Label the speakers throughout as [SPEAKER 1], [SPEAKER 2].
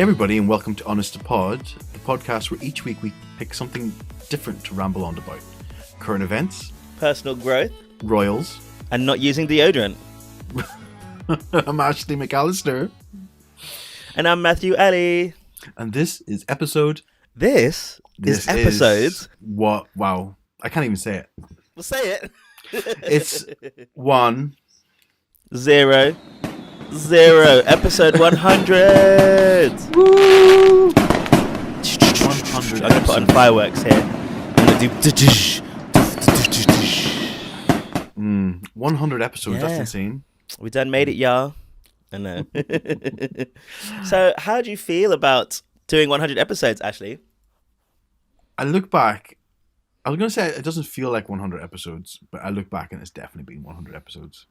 [SPEAKER 1] everybody, and welcome to Honest to Pod, the podcast where each week we pick something different to ramble on about. Current events,
[SPEAKER 2] personal growth,
[SPEAKER 1] royals,
[SPEAKER 2] and not using deodorant.
[SPEAKER 1] I'm Ashley McAllister.
[SPEAKER 2] And I'm Matthew Alley.
[SPEAKER 1] And this is episode...
[SPEAKER 2] This is episode...
[SPEAKER 1] What? Wow. I can't even say it.
[SPEAKER 2] Well, say it.
[SPEAKER 1] It's 1...
[SPEAKER 2] 0... episode 100.
[SPEAKER 1] Woo! 100
[SPEAKER 2] I'm going to put on fireworks here. I'm going to do...
[SPEAKER 1] 100 episodes, that's insane.
[SPEAKER 2] We done made it, y'all. I know. So, how do you feel about doing 100 episodes, Ashley?
[SPEAKER 1] I look back, I was going to say it doesn't feel like 100 episodes, but I look back and it's definitely been 100 episodes.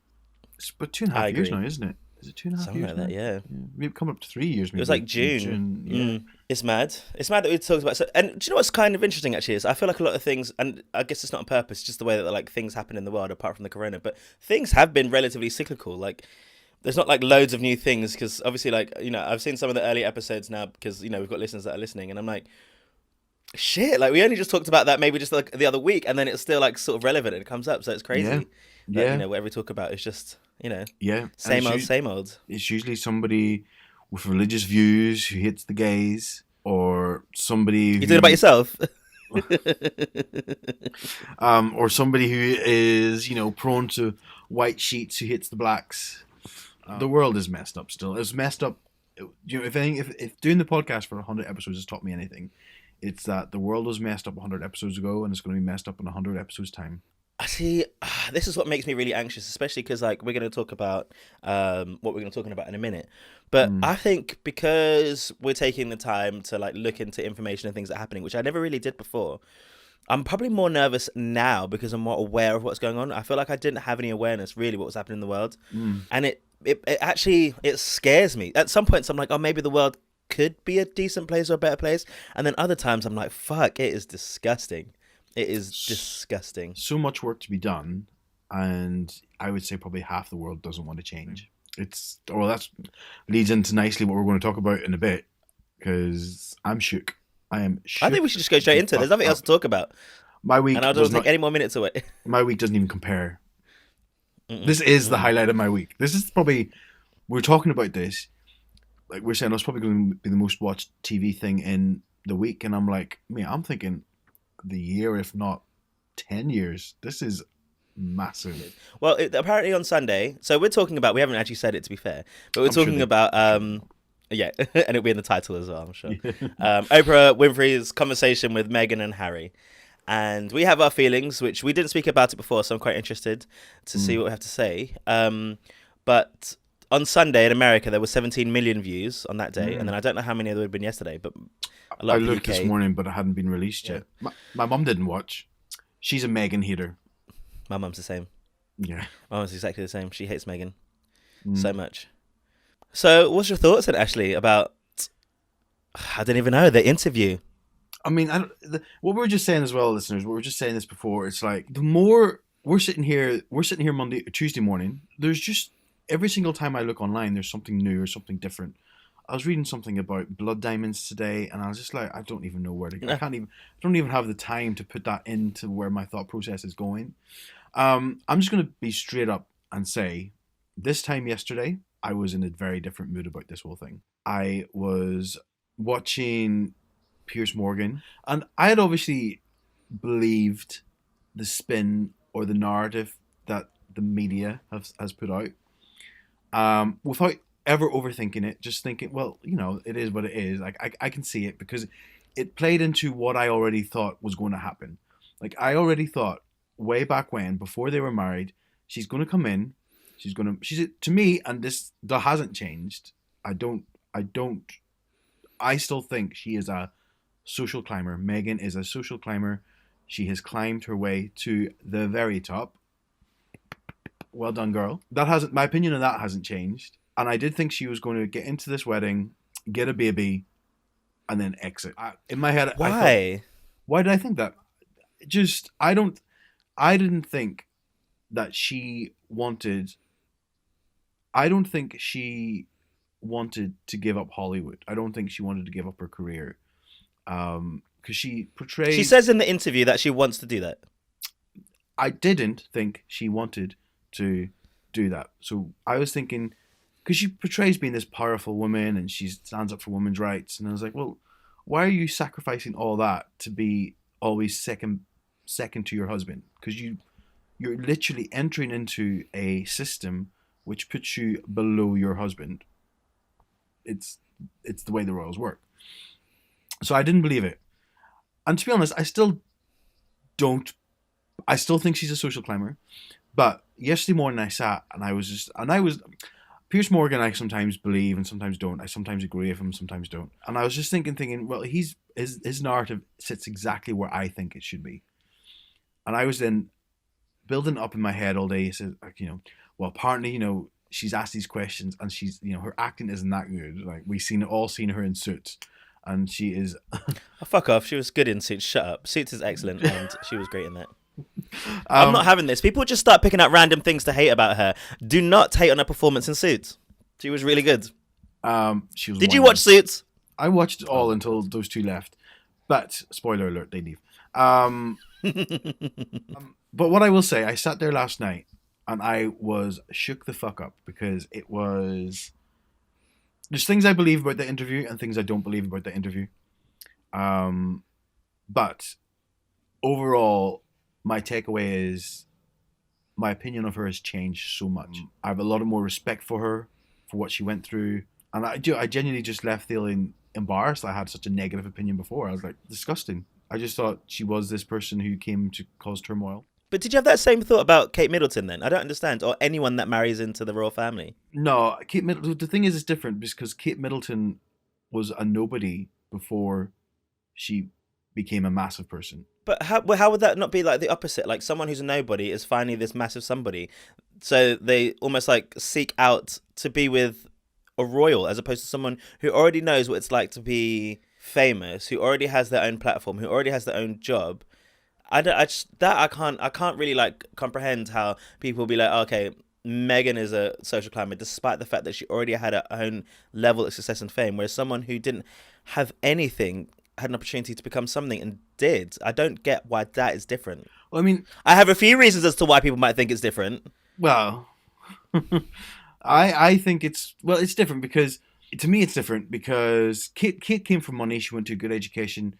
[SPEAKER 1] It's but 2.5 years now, isn't it? Is it 2.5
[SPEAKER 2] Something
[SPEAKER 1] years
[SPEAKER 2] like that, yeah.
[SPEAKER 1] Maybe coming up to 3 years. Maybe.
[SPEAKER 2] It was like June.
[SPEAKER 1] Yeah.
[SPEAKER 2] It's mad. It's mad that we talked about. So, and do you know what's kind of interesting actually is I feel like a lot of things, and I guess it's not on purpose, just the way that like things happen in the world apart from the corona. But things have been relatively cyclical. Like there's not like loads of new things because obviously like I've seen some of the early episodes now because we've got listeners that are listening, and I'm like, shit, like we only just talked about that maybe just like the other week, and then it's still like sort of relevant and it comes up, so it's crazy.
[SPEAKER 1] Yeah.
[SPEAKER 2] That, whatever we talk about is just
[SPEAKER 1] same
[SPEAKER 2] old.
[SPEAKER 1] It's usually somebody with religious views who hits the gays, or somebody
[SPEAKER 2] You doing it about yourself?
[SPEAKER 1] or somebody who is prone to white sheets who hits the blacks. The world is messed up still. It's messed up. If doing the podcast for 100 episodes has taught me anything, it's that the world was messed up 100 episodes ago, and it's going to be messed up in 100 episodes time.
[SPEAKER 2] See, this is what makes me really anxious, especially because like we're going to talk about what we're going to talk about in a minute. But I think because we're taking the time to like look into information and things that are happening, which I never really did before, I'm probably more nervous now because I'm more aware of what's going on. I feel like I didn't have any awareness really what was happening in the world, and it actually scares me. At some points, I'm like, oh, maybe the world could be a decent place or a better place, and then other times I'm like, fuck, it is disgusting. It is disgusting.
[SPEAKER 1] So much work to be done, and I would say probably half the world doesn't want to change. That leads into nicely what we're going to talk about in a bit, because I'm shook. I am shook.
[SPEAKER 2] I think we should just go straight into it. There's nothing else to talk about.
[SPEAKER 1] My week,
[SPEAKER 2] and I don't take any more minutes away.
[SPEAKER 1] My week doesn't even compare. This is the highlight of my week. This is probably, we're talking about this, like we're saying, it's probably going to be the most watched TV thing in the week, and I'm like, man, I'm thinking the year, if not 10 years. This is massive.
[SPEAKER 2] Well, apparently on Sunday, so we're talking about, we haven't actually said it to be fair, but we're talking about, and it'll be in the title as well, I'm sure. Oprah Winfrey's conversation with Meghan and Harry. And we have our feelings, which we didn't speak about it before, so I'm quite interested to see what we have to say. But on Sunday in America, there were 17 million views on that day, and then I don't know how many there would have been yesterday, but a lot
[SPEAKER 1] I looked this morning, but it hadn't been released yet. My mum didn't watch. She's a Meghan hater.
[SPEAKER 2] My mum's the same.
[SPEAKER 1] Yeah.
[SPEAKER 2] My mum's exactly the same. She hates Meghan so much. So what's your thoughts then, Ashley, about, I don't even know, the interview?
[SPEAKER 1] I mean, what we were just saying as well, listeners, we were just saying this before, it's like, the more we're sitting here Tuesday morning, there's just, every single time I look online, there's something new or something different. I was reading something about blood diamonds today, and I was just like, I don't even know where to go. I don't even have the time to put that into where my thought process is going. I'm just going to be straight up and say, this time yesterday, I was in a very different mood about this whole thing. I was watching Piers Morgan, and I had obviously believed the spin or the narrative that the media has put out, without ever overthinking it, just thinking, well, it is what it is. Like I can see it because it played into what I already thought was going to happen. Like I already thought way back when, before they were married, she's going to come in, she's to me, and that hasn't changed. I still think she is a social climber. Meghan is a social climber. She has climbed her way to the very top. Well done, girl. My opinion on that hasn't changed. And I did think she was going to get into this wedding, get a baby, and then exit. In my head,
[SPEAKER 2] why?
[SPEAKER 1] Why did I think that? I didn't think that she wanted. I don't think she wanted to give up Hollywood. I don't think she wanted to give up her career. Because she portrays.
[SPEAKER 2] She says in the interview that she wants to do that.
[SPEAKER 1] I didn't think she wanted to do that. So I was thinking, because she portrays being this powerful woman and she stands up for women's rights, and I was like, well, why are you sacrificing all that to be always second to your husband? Because you're literally entering into a system which puts you below your husband. It's the way the royals work. So I didn't believe it. And to be honest, I still don't. I still think she's a social climber. But yesterday morning I sat and I was Piers Morgan I sometimes believe and sometimes don't. I sometimes agree with him, sometimes don't. And I was just thinking, well, his narrative sits exactly where I think it should be. And I was then building up in my head all day. He said, well, apparently, she's asked these questions and she's, her acting isn't that good. Like we've all seen her in Suits. And she is.
[SPEAKER 2] Oh, fuck off. She was good in Suits. Shut up. Suits is excellent, and she was great in that. I'm not having this. People just start picking out random things to hate about her. Do not hate on her performance in Suits. She was really good.
[SPEAKER 1] She was.
[SPEAKER 2] Did you watch Suits?
[SPEAKER 1] I watched it all until those two left. But spoiler alert, they leave. But what I will say, I sat there last night and I was shook the fuck up because it was. There's things I believe about the interview and things I don't believe about the interview. But overall, my takeaway is my opinion of her has changed so much. I have a lot more respect for her, for what she went through. And I genuinely just left feeling embarrassed. I had such a negative opinion before. I was like, disgusting. I just thought she was this person who came to cause turmoil.
[SPEAKER 2] But did you have that same thought about Kate Middleton then? I don't understand. Or anyone that marries into the royal family.
[SPEAKER 1] No, Kate Middleton. The thing is, it's different because Kate Middleton was a nobody before she became a massive person.
[SPEAKER 2] But how would that not be like the opposite? Like someone who's a nobody is finally this massive somebody. So they almost like seek out to be with a royal as opposed to someone who already knows what it's like to be famous, who already has their own platform, who already has their own job. I can't really like comprehend how people be like, okay, Meghan is a social climber, despite the fact that she already had her own level of success and fame, whereas someone who didn't have anything had an opportunity to become something and did. I don't get why that is different.
[SPEAKER 1] Well, I mean,
[SPEAKER 2] I have a few reasons as to why people might think it's different.
[SPEAKER 1] Well, I think it's different because to me it's different because Kate came from money. She went to a good education.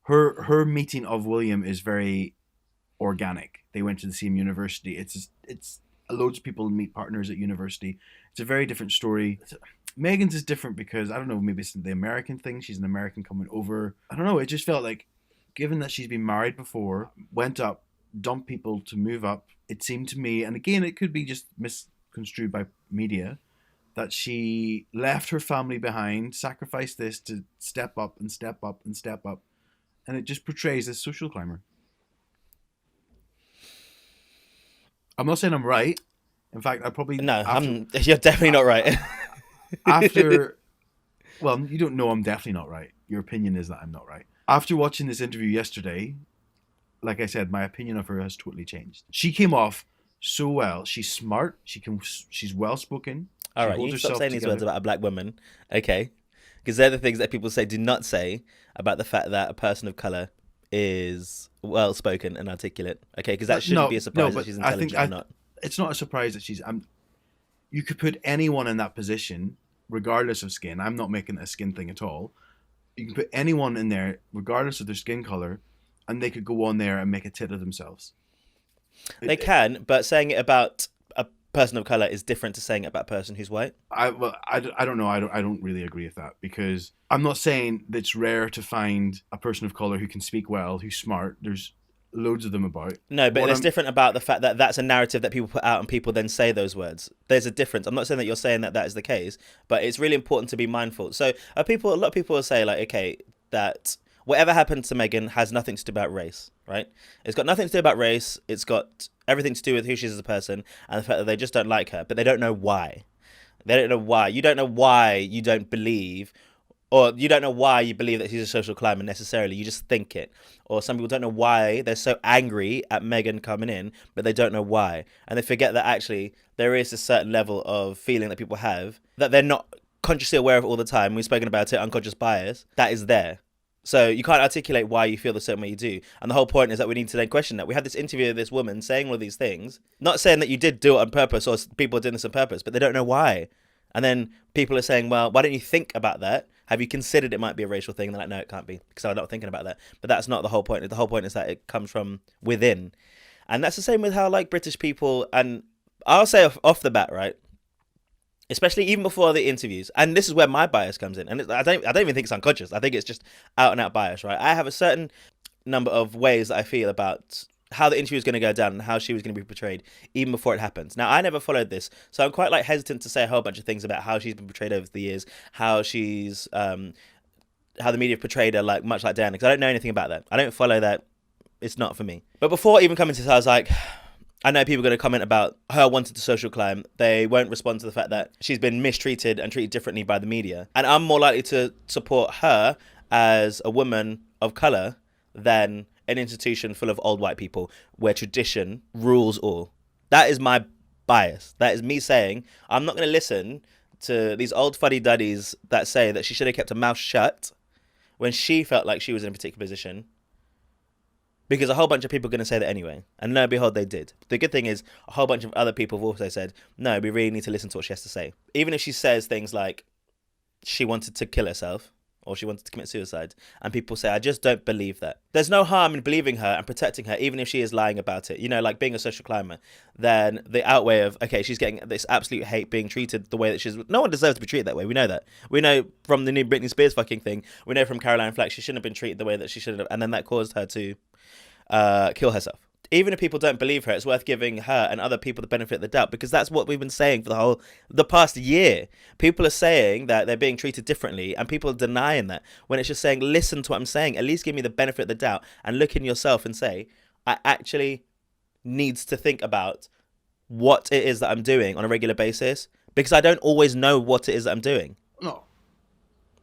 [SPEAKER 1] Her meeting of William is very organic. They went to the same university. It's loads of people meet partners at university. It's a very different story. Meghan's is different because I don't know, maybe it's the American thing. She's an American coming over. I don't know. It just felt like, given that she's been married before, went up, dumped people to move up. It seemed to me, and again, it could be just misconstrued by media, that she left her family behind, sacrificed this to step up and step up and step up. And it just portrays this social climber. I'm not saying I'm right. In fact, I probably...
[SPEAKER 2] You're definitely not right.
[SPEAKER 1] Well, you don't know I'm definitely not right. Your opinion is that I'm not right. After watching this interview yesterday, like I said, my opinion of her has totally changed. She came off so well. She's smart. She's well-spoken.
[SPEAKER 2] All right, you stop saying these words about a black woman, okay? Because they're the things that people do not say about the fact that a person of colour is well-spoken and articulate, okay? Because that shouldn't be a surprise that she's intelligent or not.
[SPEAKER 1] It's not a surprise that she's... you could put anyone in that position, regardless of skin. I'm not making it a skin thing at all. You can put anyone in there, regardless of their skin colour, and they could go on there and make a tit of themselves.
[SPEAKER 2] They can, but saying it about a person of colour is different to saying it about a person who's white.
[SPEAKER 1] I don't know. I don't really agree with that because I'm not saying that it's rare to find a person of colour who can speak well, who's smart. There's loads of them about.
[SPEAKER 2] No, but it's different about the fact that that's a narrative that people put out and people then say those words. There's a difference. I'm not saying that you're saying that is the case, but it's really important to be mindful. So a lot of people will say like, okay, that whatever happened to Meghan has nothing to do about race, right? It's got nothing to do about race. It's got everything to do with who she is as a person and the fact that they just don't like her, but they don't know why. They don't know why. You don't know why you don't believe, or you don't know why you believe that she's a social climber necessarily. You just think it. Or some people don't know why they're so angry at Meghan coming in, but they don't know why. And they forget that actually there is a certain level of feeling that people have that they're not consciously aware of it all the time. We've spoken about it, unconscious bias, that is there. So you can't articulate why you feel the same way you do. And the whole point is that we need to then question that. We had this interview with this woman saying all these things, not saying that you did do it on purpose or people are doing this on purpose, but they don't know why. And then people are saying, well, why don't you think about that? Have you considered it might be a racial thing? And they're like, no, it can't be, because I'm not thinking about that. But that's not the whole point. The whole point is that it comes from within. And that's the same with how, like, British people, and I'll say off the bat, right? Especially even before the interviews, and this is where my bias comes in, and I don't even think it's unconscious. I think it's just out and out bias, right? I have a certain number of ways that I feel about how the interview is going to go down and how she was going to be portrayed even before it happens. Now, I never followed this, so I'm quite like hesitant to say a whole bunch of things about how she's been portrayed over the years, how she's how the media portrayed her, like much like Diana, because I don't know anything about that. I don't follow that. It's not for me. But before even coming to this, I was like, I know people are going to comment about her wanting to social climb. They won't respond to the fact that she's been mistreated and treated differently by the media. And I'm more likely to support her as a woman of colour than an institution full of old white people where tradition rules all. That is my bias. That is me saying I'm not going to listen to these old fuddy-duddies that say that she should have kept her mouth shut when she felt like she was in a particular position. Because a whole bunch of people are going to say that anyway. And lo and behold, they did. The good thing is, a whole bunch of other people have also said, no, we really need to listen to what she has to say. Even if she says things like she wanted to kill herself or she wanted to commit suicide, and people say, I just don't believe that. There's no harm in believing her and protecting her, even if she is lying about it. You know, like being a social climber, then the outweigh of, okay, she's getting this absolute hate, being treated the way that she's... No one deserves to be treated that way. We know that. We know from the new Britney Spears fucking thing. We know from Caroline Flack, she shouldn't have been treated the way that she should have. And then that caused her to kill herself. Even if people don't believe her, it's worth giving her and other people the benefit of the doubt, because that's what we've been saying for the past year. People are saying that they're being treated differently, and people are denying that, when it's just saying, listen to what I'm saying, at least give me the benefit of the doubt and look in yourself and say, I actually needs to think about what it is that I'm doing on a regular basis, because I don't always know what it is that I'm doing.
[SPEAKER 1] No,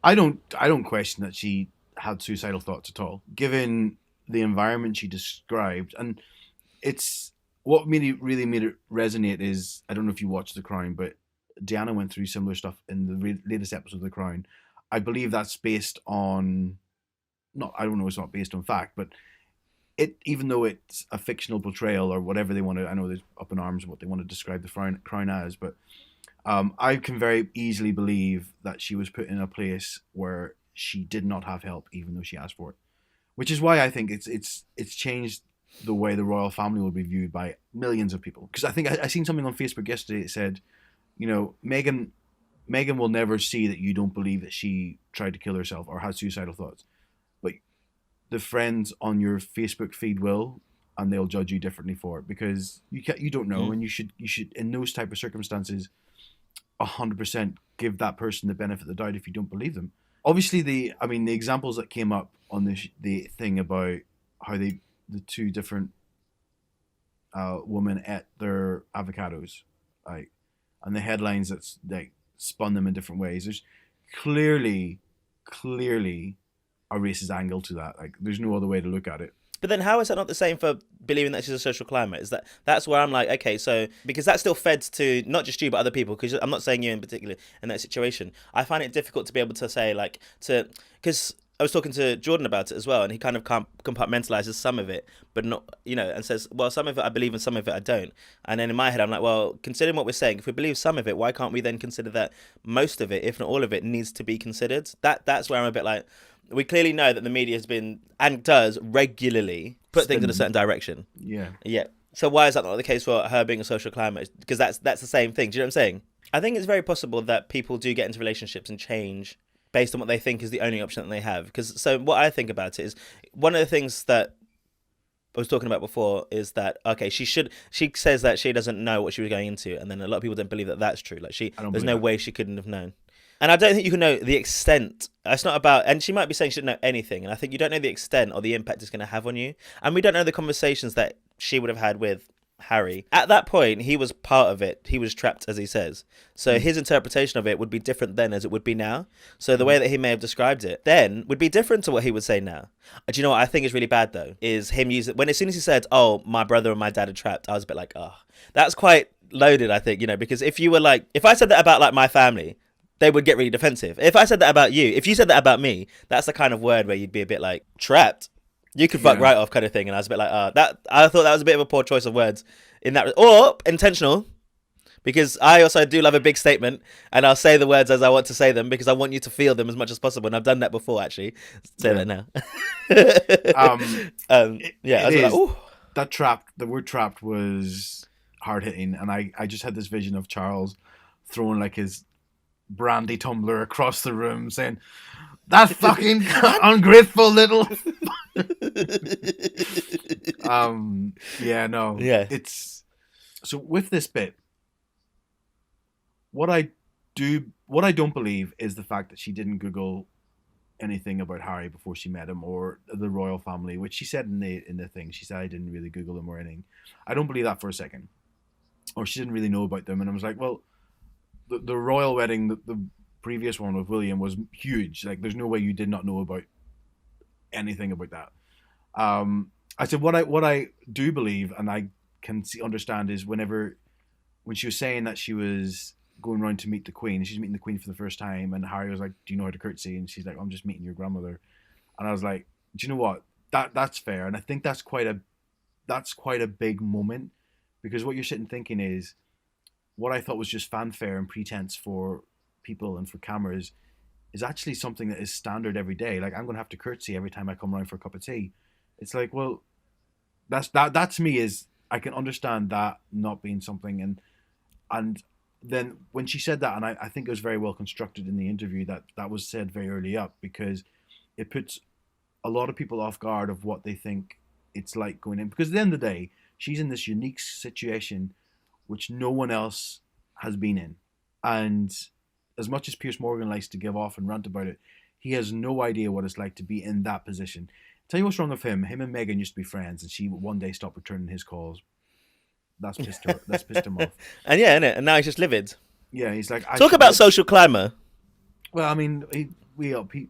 [SPEAKER 1] I don't question that she had suicidal thoughts at all, given the environment she described. And it's what really made it resonate is, I don't know if you watched The Crown, but Diana went through similar stuff in the latest episode of The Crown. I believe that's based on, I don't know, it's not based on fact, but it, even though it's a fictional portrayal or whatever they want to, I know there's up in arms what they want to describe the Crown as, but I can very easily believe that she was put in a place where she did not have help, even though she asked for it. Which is why I think it's changed the way the royal family will be viewed by millions of people. Because I think I seen something on Facebook yesterday that said, you know, Meghan will never see that you don't believe that she tried to kill herself or had suicidal thoughts, but the friends on your Facebook feed will, and they'll judge you differently for it, because you don't know, and you should in those type of circumstances 100% give that person the benefit of the doubt if you don't believe them. Obviously, the examples that came up on the thing about how the two different women ate their avocados, like, and the headlines that's like spun them in different ways. There's clearly a racist angle to that. Like, there's no other way to look at it.
[SPEAKER 2] But then how is that not the same for believing that she's a social climber? That's where I'm like, okay, so because that's still fed to not just you but other people, because I'm not saying you in particular in that situation. I find it difficult to be able to say, like, because I was talking to Jordan about it as well, and he kind of compartmentalizes some of it, but not, you know, and says, well, some of it I believe and some of it I don't. And then in my head, I'm like, well, considering what we're saying, if we believe some of it, why can't we then consider that most of it, if not all of it, needs to be considered? That's where I'm a bit like, we clearly know that the media has been, and does regularly, put things in a certain direction.
[SPEAKER 1] Yeah.
[SPEAKER 2] Yeah. So why is that not the case for her being a social climber? Because that's the same thing. Do you know what I'm saying? I think it's very possible that people do get into relationships and change based on what they think is the only option that they have. Because so what I think about it is, one of the things that I was talking about before is that, okay, she says that she doesn't know what she was going into, and then a lot of people don't believe that that's true. Like, there's no way she couldn't have known. And I don't think you can know the extent. It's not about, and she might be saying she didn't know anything, and I think you don't know the extent or the impact it's going to have on you. And we don't know the conversations that she would have had with Harry. At that point, he was part of it. He was trapped, as he says. So his interpretation of it would be different then as it would be now. So the way that he may have described it then would be different to what he would say now. Do you know what I think is really bad, though? Is him using, as soon as he said, oh, my brother and my dad are trapped, I was a bit like, oh, that's quite loaded, I think, you know, because if you were like, if I said that about like my family, they would get really defensive. If I said that about you, if you said that about me, that's the kind of word where you'd be a bit like, trapped. You could fuck right off kind of thing. And I was a bit like, that. I thought that was a bit of a poor choice of words in that, or intentional, because I also do love a big statement, and I'll say the words as I want to say them because I want you to feel them as much as possible. And I've done that before, actually. Say that now. I was like, ooh.
[SPEAKER 1] The word trapped was hard hitting, and I just had this vision of Charles throwing like his brandy tumbler across the room saying, "That fucking ungrateful little." It's so with this bit. What I don't believe is the fact that she didn't Google anything about Harry before she met him or the royal family, which she said in the thing. She said, I didn't really Google them or anything. I don't believe that for a second. Or she didn't really know about them. And I was like, well, the royal wedding, the previous one with William was huge. Like, there's no way you did not know about anything about that. I said, what I do believe, and I can understand, is when she was saying that she was going around to meet the Queen, she's meeting the Queen for the first time, and Harry was like, do you know how to curtsy? And she's like, I'm just meeting your grandmother. And I was like, do you know what, that's fair. And I think that's quite a big moment, because what you're sitting thinking is, what I thought was just fanfare and pretense for people and for cameras is actually something that is standard every day. Like, I'm going to have to curtsy every time I come around for a cup of tea. It's like, well, that to me is, I can understand that not being something. And then when she said that, and I think it was very well constructed in the interview, that was said very early up, because it puts a lot of people off guard of what they think it's like going in. Because at the end of the day, she's in this unique situation which no one else has been in. And as much as Piers Morgan likes to give off and rant about it, he has no idea what it's like to be in that position. Tell you what's wrong with him. Him and Meghan used to be friends, and she one day stopped returning his calls. That's pissed him off.
[SPEAKER 2] And yeah, innit? And now he's just livid.
[SPEAKER 1] Yeah, he's like...
[SPEAKER 2] Talk about social climber.
[SPEAKER 1] Well, I mean,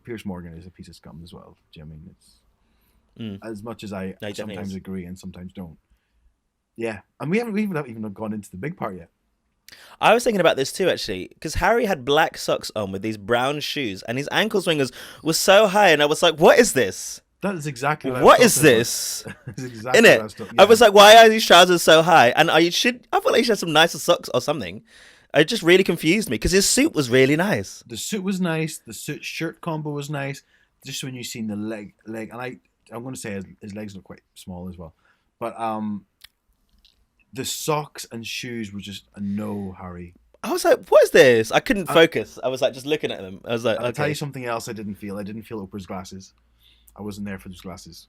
[SPEAKER 1] Piers Morgan is a piece of scum as well. Do you know what I mean? It's as much as I sometimes agree and sometimes don't. Yeah, and we haven't even gone into the big part yet.
[SPEAKER 2] I was thinking about this too, actually, because Harry had black socks on with these brown shoes, and his ankle swingers were so high, and I was like, what is this?
[SPEAKER 1] That is exactly
[SPEAKER 2] what is this?
[SPEAKER 1] That's exactly
[SPEAKER 2] Innit?
[SPEAKER 1] Yeah.
[SPEAKER 2] I was like, why are these trousers so high? And I feel like he should have some nicer socks or something. It just really confused me, because his suit was really nice.
[SPEAKER 1] The suit was nice. The shirt combo was nice. Just when you seen the leg, and I'm going to say his legs look quite small as well. But the socks and shoes were just a no, Harry.
[SPEAKER 2] I was like, what is this? I couldn't focus. I was like just looking at them. I was like,
[SPEAKER 1] I'll tell you something else I didn't feel. I didn't feel Oprah's glasses. I wasn't there for those glasses.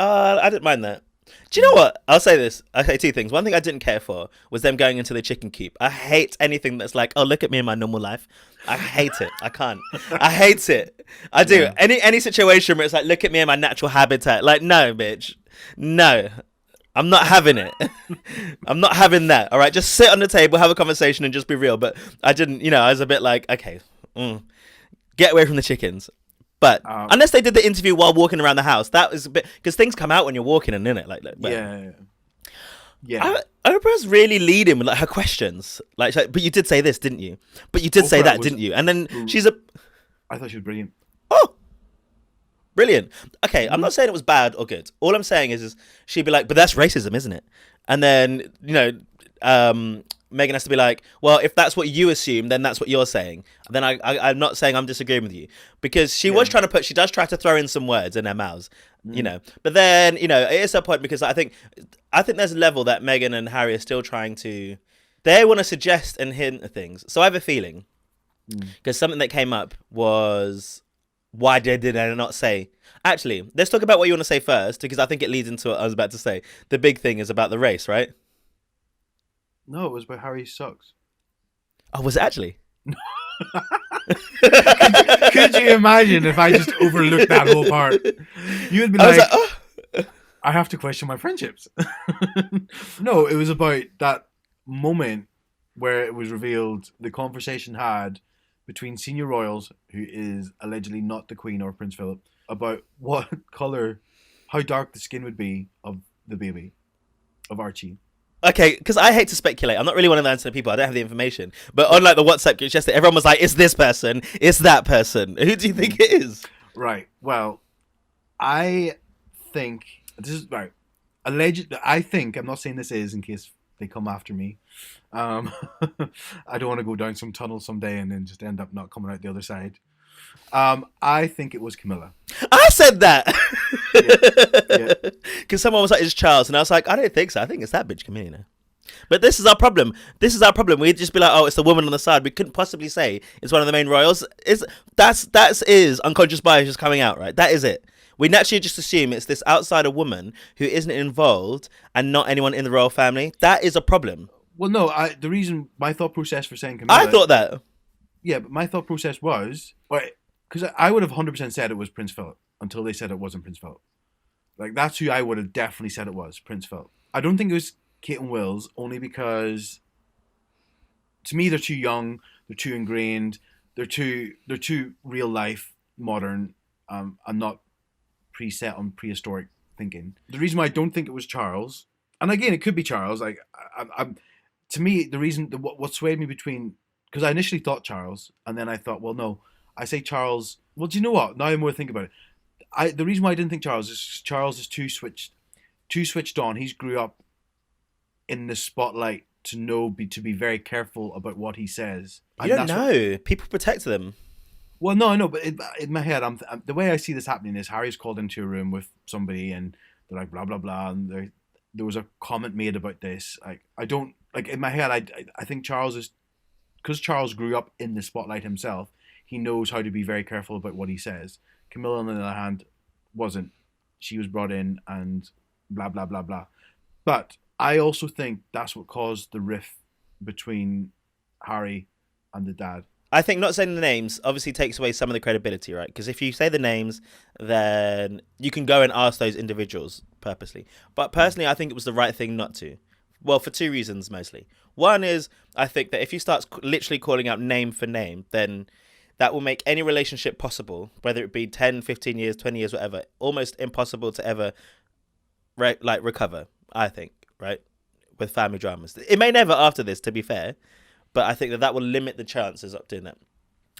[SPEAKER 2] I didn't mind that. Do you know what? I'll say this. I'll say two things. One thing I didn't care for was them going into the chicken coop. I hate anything that's like, oh, look at me in my normal life. I hate it. I can't. I hate it. I do. Yeah. Any situation where it's like, look at me in my natural habitat. Like, no, bitch. No. I'm not having it. I'm not having that. All right. Just sit on the table, have a conversation, and just be real. But I didn't, I was a bit like, okay, get away from the chickens. But unless they did the interview while walking around the house, that was a bit, because things come out when you're walking, and in it, yeah. Oprah's really leading with like her questions, like, but you did say this, didn't you? But you did say that, didn't you? And then
[SPEAKER 1] I thought she was brilliant.
[SPEAKER 2] Oh, brilliant. Okay, I'm not saying it was bad or good. All I'm saying is she'd be like, but that's racism, isn't it? And then Meghan has to be like, well, if that's what you assume, then that's what you're saying. Then I'm not saying I'm disagreeing with you, because she does try to throw in some words in their mouths, But then, it is a point, because I think there's a level that Meghan and Harry are still trying to, they want to suggest and hint at things. So I have a feeling, because something that came up was, why did they not say? Actually, let's talk about what you want to say first, because I think it leads into what I was about to say. The big thing is about the race, right?
[SPEAKER 1] No, it was about Harry's socks.
[SPEAKER 2] Oh, was it actually?
[SPEAKER 1] Could you imagine if I just overlooked that whole part? You would be like, I have to question my friendships. No, it was about that moment where it was revealed, the conversation had between senior royals, who is allegedly not the Queen or Prince Philip, about what colour, how dark the skin would be of the baby, of Archie.
[SPEAKER 2] Okay, because I hate to speculate. I'm not really one of the answer people. I don't have the information. But on like the WhatsApp group, just everyone was like, "It's this person. It's that person." Who do you think it is?
[SPEAKER 1] Right. Well, I think this is right. Alleged. I think I'm not saying this is in case they come after me. Um, I don't want to go down some tunnel someday and then just end up not coming out the other side. I think it was Camilla.
[SPEAKER 2] I said that
[SPEAKER 1] Yeah.
[SPEAKER 2] because someone was like, "It's Charles," and I was like, "I don't think so. I think it's that bitch Camilla." But this is our problem. This is our problem. We'd just be like, "Oh, it's the woman on the side." We couldn't possibly say it's one of the main royals. That is unconscious bias just coming out, right? That is it. We naturally just assume it's this outsider woman who isn't involved and not anyone in the royal family. That is a problem.
[SPEAKER 1] Well, no. The reason my thought process for saying Camilla.
[SPEAKER 2] I thought that.
[SPEAKER 1] Yeah, but my thought process was because I would have 100% said it was Prince Philip until they said it wasn't Prince Philip. Like that's who I would have definitely said it was, Prince Philip. I don't think it was Kate and Will's, only because to me they're too young, they're too ingrained, they're too real life, modern, and not preset on prehistoric thinking. The reason why I don't think it was Charles, and again it could be Charles. Like to me the reason what swayed me between, because I initially thought Charles, and then I thought, well, no, I say Charles. Well, do you know what? Now the more I think about it, the reason why I didn't think Charles is Charles is too switched on. He's grew up in the spotlight to be very careful about what he says.
[SPEAKER 2] You don't know. People protect them.
[SPEAKER 1] Well, no, I know, but in my head, I'm the way I see this happening is Harry's called into a room with somebody, and they're like blah blah blah, and there was a comment made about this. Like I don't like in my head, I think Charles is, because Charles grew up in the spotlight himself. He knows how to be very careful about what he says. Camilla, on the other hand, wasn't. She was brought in and blah blah blah blah. But I also think that's what caused the rift between Harry and the dad.
[SPEAKER 2] I think not saying the names obviously takes away some of the credibility, right? Because if you say the names, then you can go and ask those individuals purposely. But personally, I think it was the right thing not to. Well, for two reasons mostly. One is I think that if you start literally calling out name for name, then that will make any relationship possible, whether it be 10, 15 years, 20 years, whatever, almost impossible to ever recover, I think, right? With family dramas. It may never after this, to be fair, but I think that will limit the chances of doing that.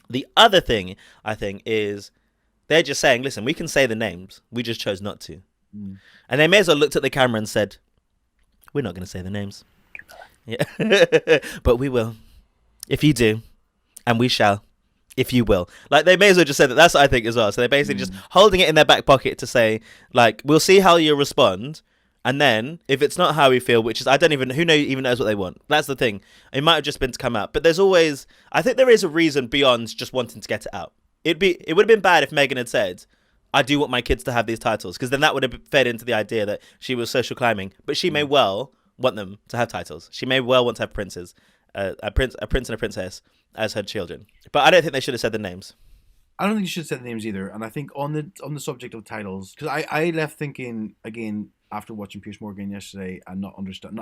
[SPEAKER 2] The other thing, I think, is they're just saying, listen, we can say the names. We just chose not to. Mm. And they may as well looked at the camera and said, we're not going to say the names. Yeah, but we will. If you do, and we shall. If you will. Like, they may as well just say that. That's what I think as well. So they're basically just holding it in their back pocket to say, like, we'll see how you respond. And then, if it's not how we feel, which is, who even knows what they want. That's the thing. It might have just been to come out. But there's always, I think there is a reason beyond just wanting to get it out. It would have been bad if Meghan had said, I do want my kids to have these titles. Because then that would have fed into the idea that she was social climbing. But she may well want them to have titles. She may well want to have princes. A prince and a princess as her children. But I don't think they should have said the names.
[SPEAKER 1] I don't think you should have said the names either. And I think on the subject of titles, because I left thinking again after watching Piers Morgan yesterday and not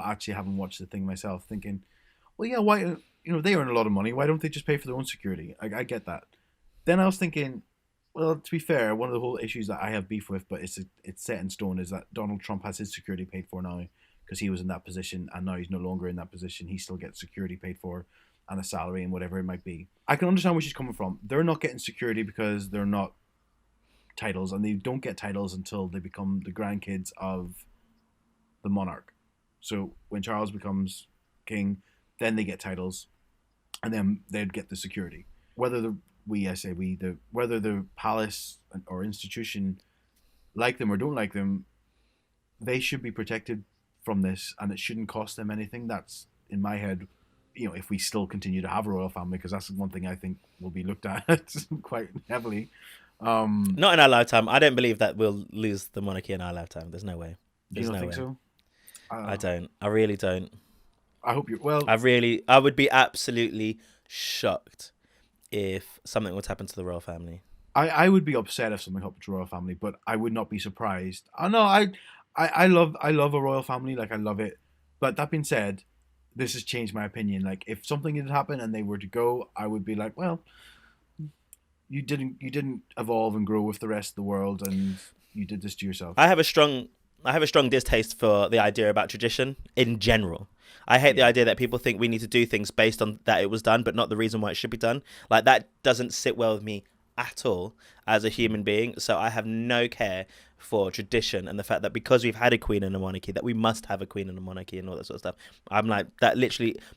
[SPEAKER 1] actually having watched the thing myself, thinking, well, yeah, why, they earn a lot of money. Why don't they just pay for their own security? I get that. Then I was thinking, well, to be fair, one of the whole issues that I have beef with, but it's set in stone, is that Donald Trump has his security paid for now because he was in that position, and now he's no longer in that position. He still gets security paid for and a salary and whatever it might be. I can understand where she's coming from. They're not getting security because they're not titles, and they don't get titles until they become the grandkids of the monarch. So when Charles becomes king, then they get titles, and then they'd get the security. Whether whether the palace or institution like them or don't like them, they should be protected from this, and it shouldn't cost them anything. That's, in my head, if we still continue to have a royal family, because that's one thing I think will be looked at quite heavily.
[SPEAKER 2] Not in our lifetime. I don't believe that we'll lose the monarchy in our lifetime. There's no way.
[SPEAKER 1] You don't think so?
[SPEAKER 2] I don't. I really don't.
[SPEAKER 1] I hope you're well.
[SPEAKER 2] I would be absolutely shocked if something would happen to the royal family.
[SPEAKER 1] I would be upset if something happened to the royal family, but I would not be surprised. I love a royal family, like I love it. But that being said, this has changed my opinion. Like, if something had happened and they were to go, I would be like, well, you didn't evolve and grow with the rest of the world, and you did this to yourself.
[SPEAKER 2] I have a strong distaste for the idea about tradition in general. I hate the
[SPEAKER 1] Yeah.
[SPEAKER 2] idea that people think we need to do things based on that it was done, but not the reason why it should be done. Like, that doesn't sit well with me at all as a human being. So I have no care for tradition and the fact that because we've had a queen and a monarchy, that we must have a queen and a monarchy and all that sort of stuff. I'm like, that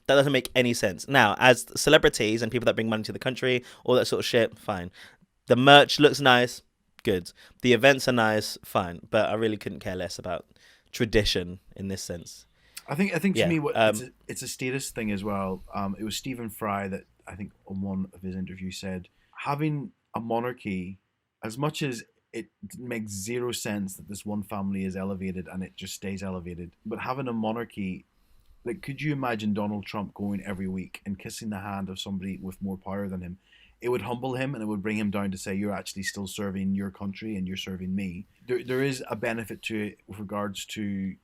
[SPEAKER 2] doesn't make any sense. Now, as celebrities and people that bring money to the country, all that sort of shit, fine. The merch looks nice, good. The events are nice, fine. But I really couldn't care less about tradition in this sense.
[SPEAKER 1] I think to
[SPEAKER 2] Yeah.
[SPEAKER 1] me, it's a status thing as well. It was Stephen Fry that I think on one of his interviews said having a monarchy, as much as it makes zero sense that this one family is elevated and it just stays elevated, but having a monarchy, like, could you imagine Donald Trump going every week and kissing the hand of somebody with more power than him? It would humble him and it would bring him down to say, you're actually still serving your country and you're serving me. There is a benefit to it with regards to,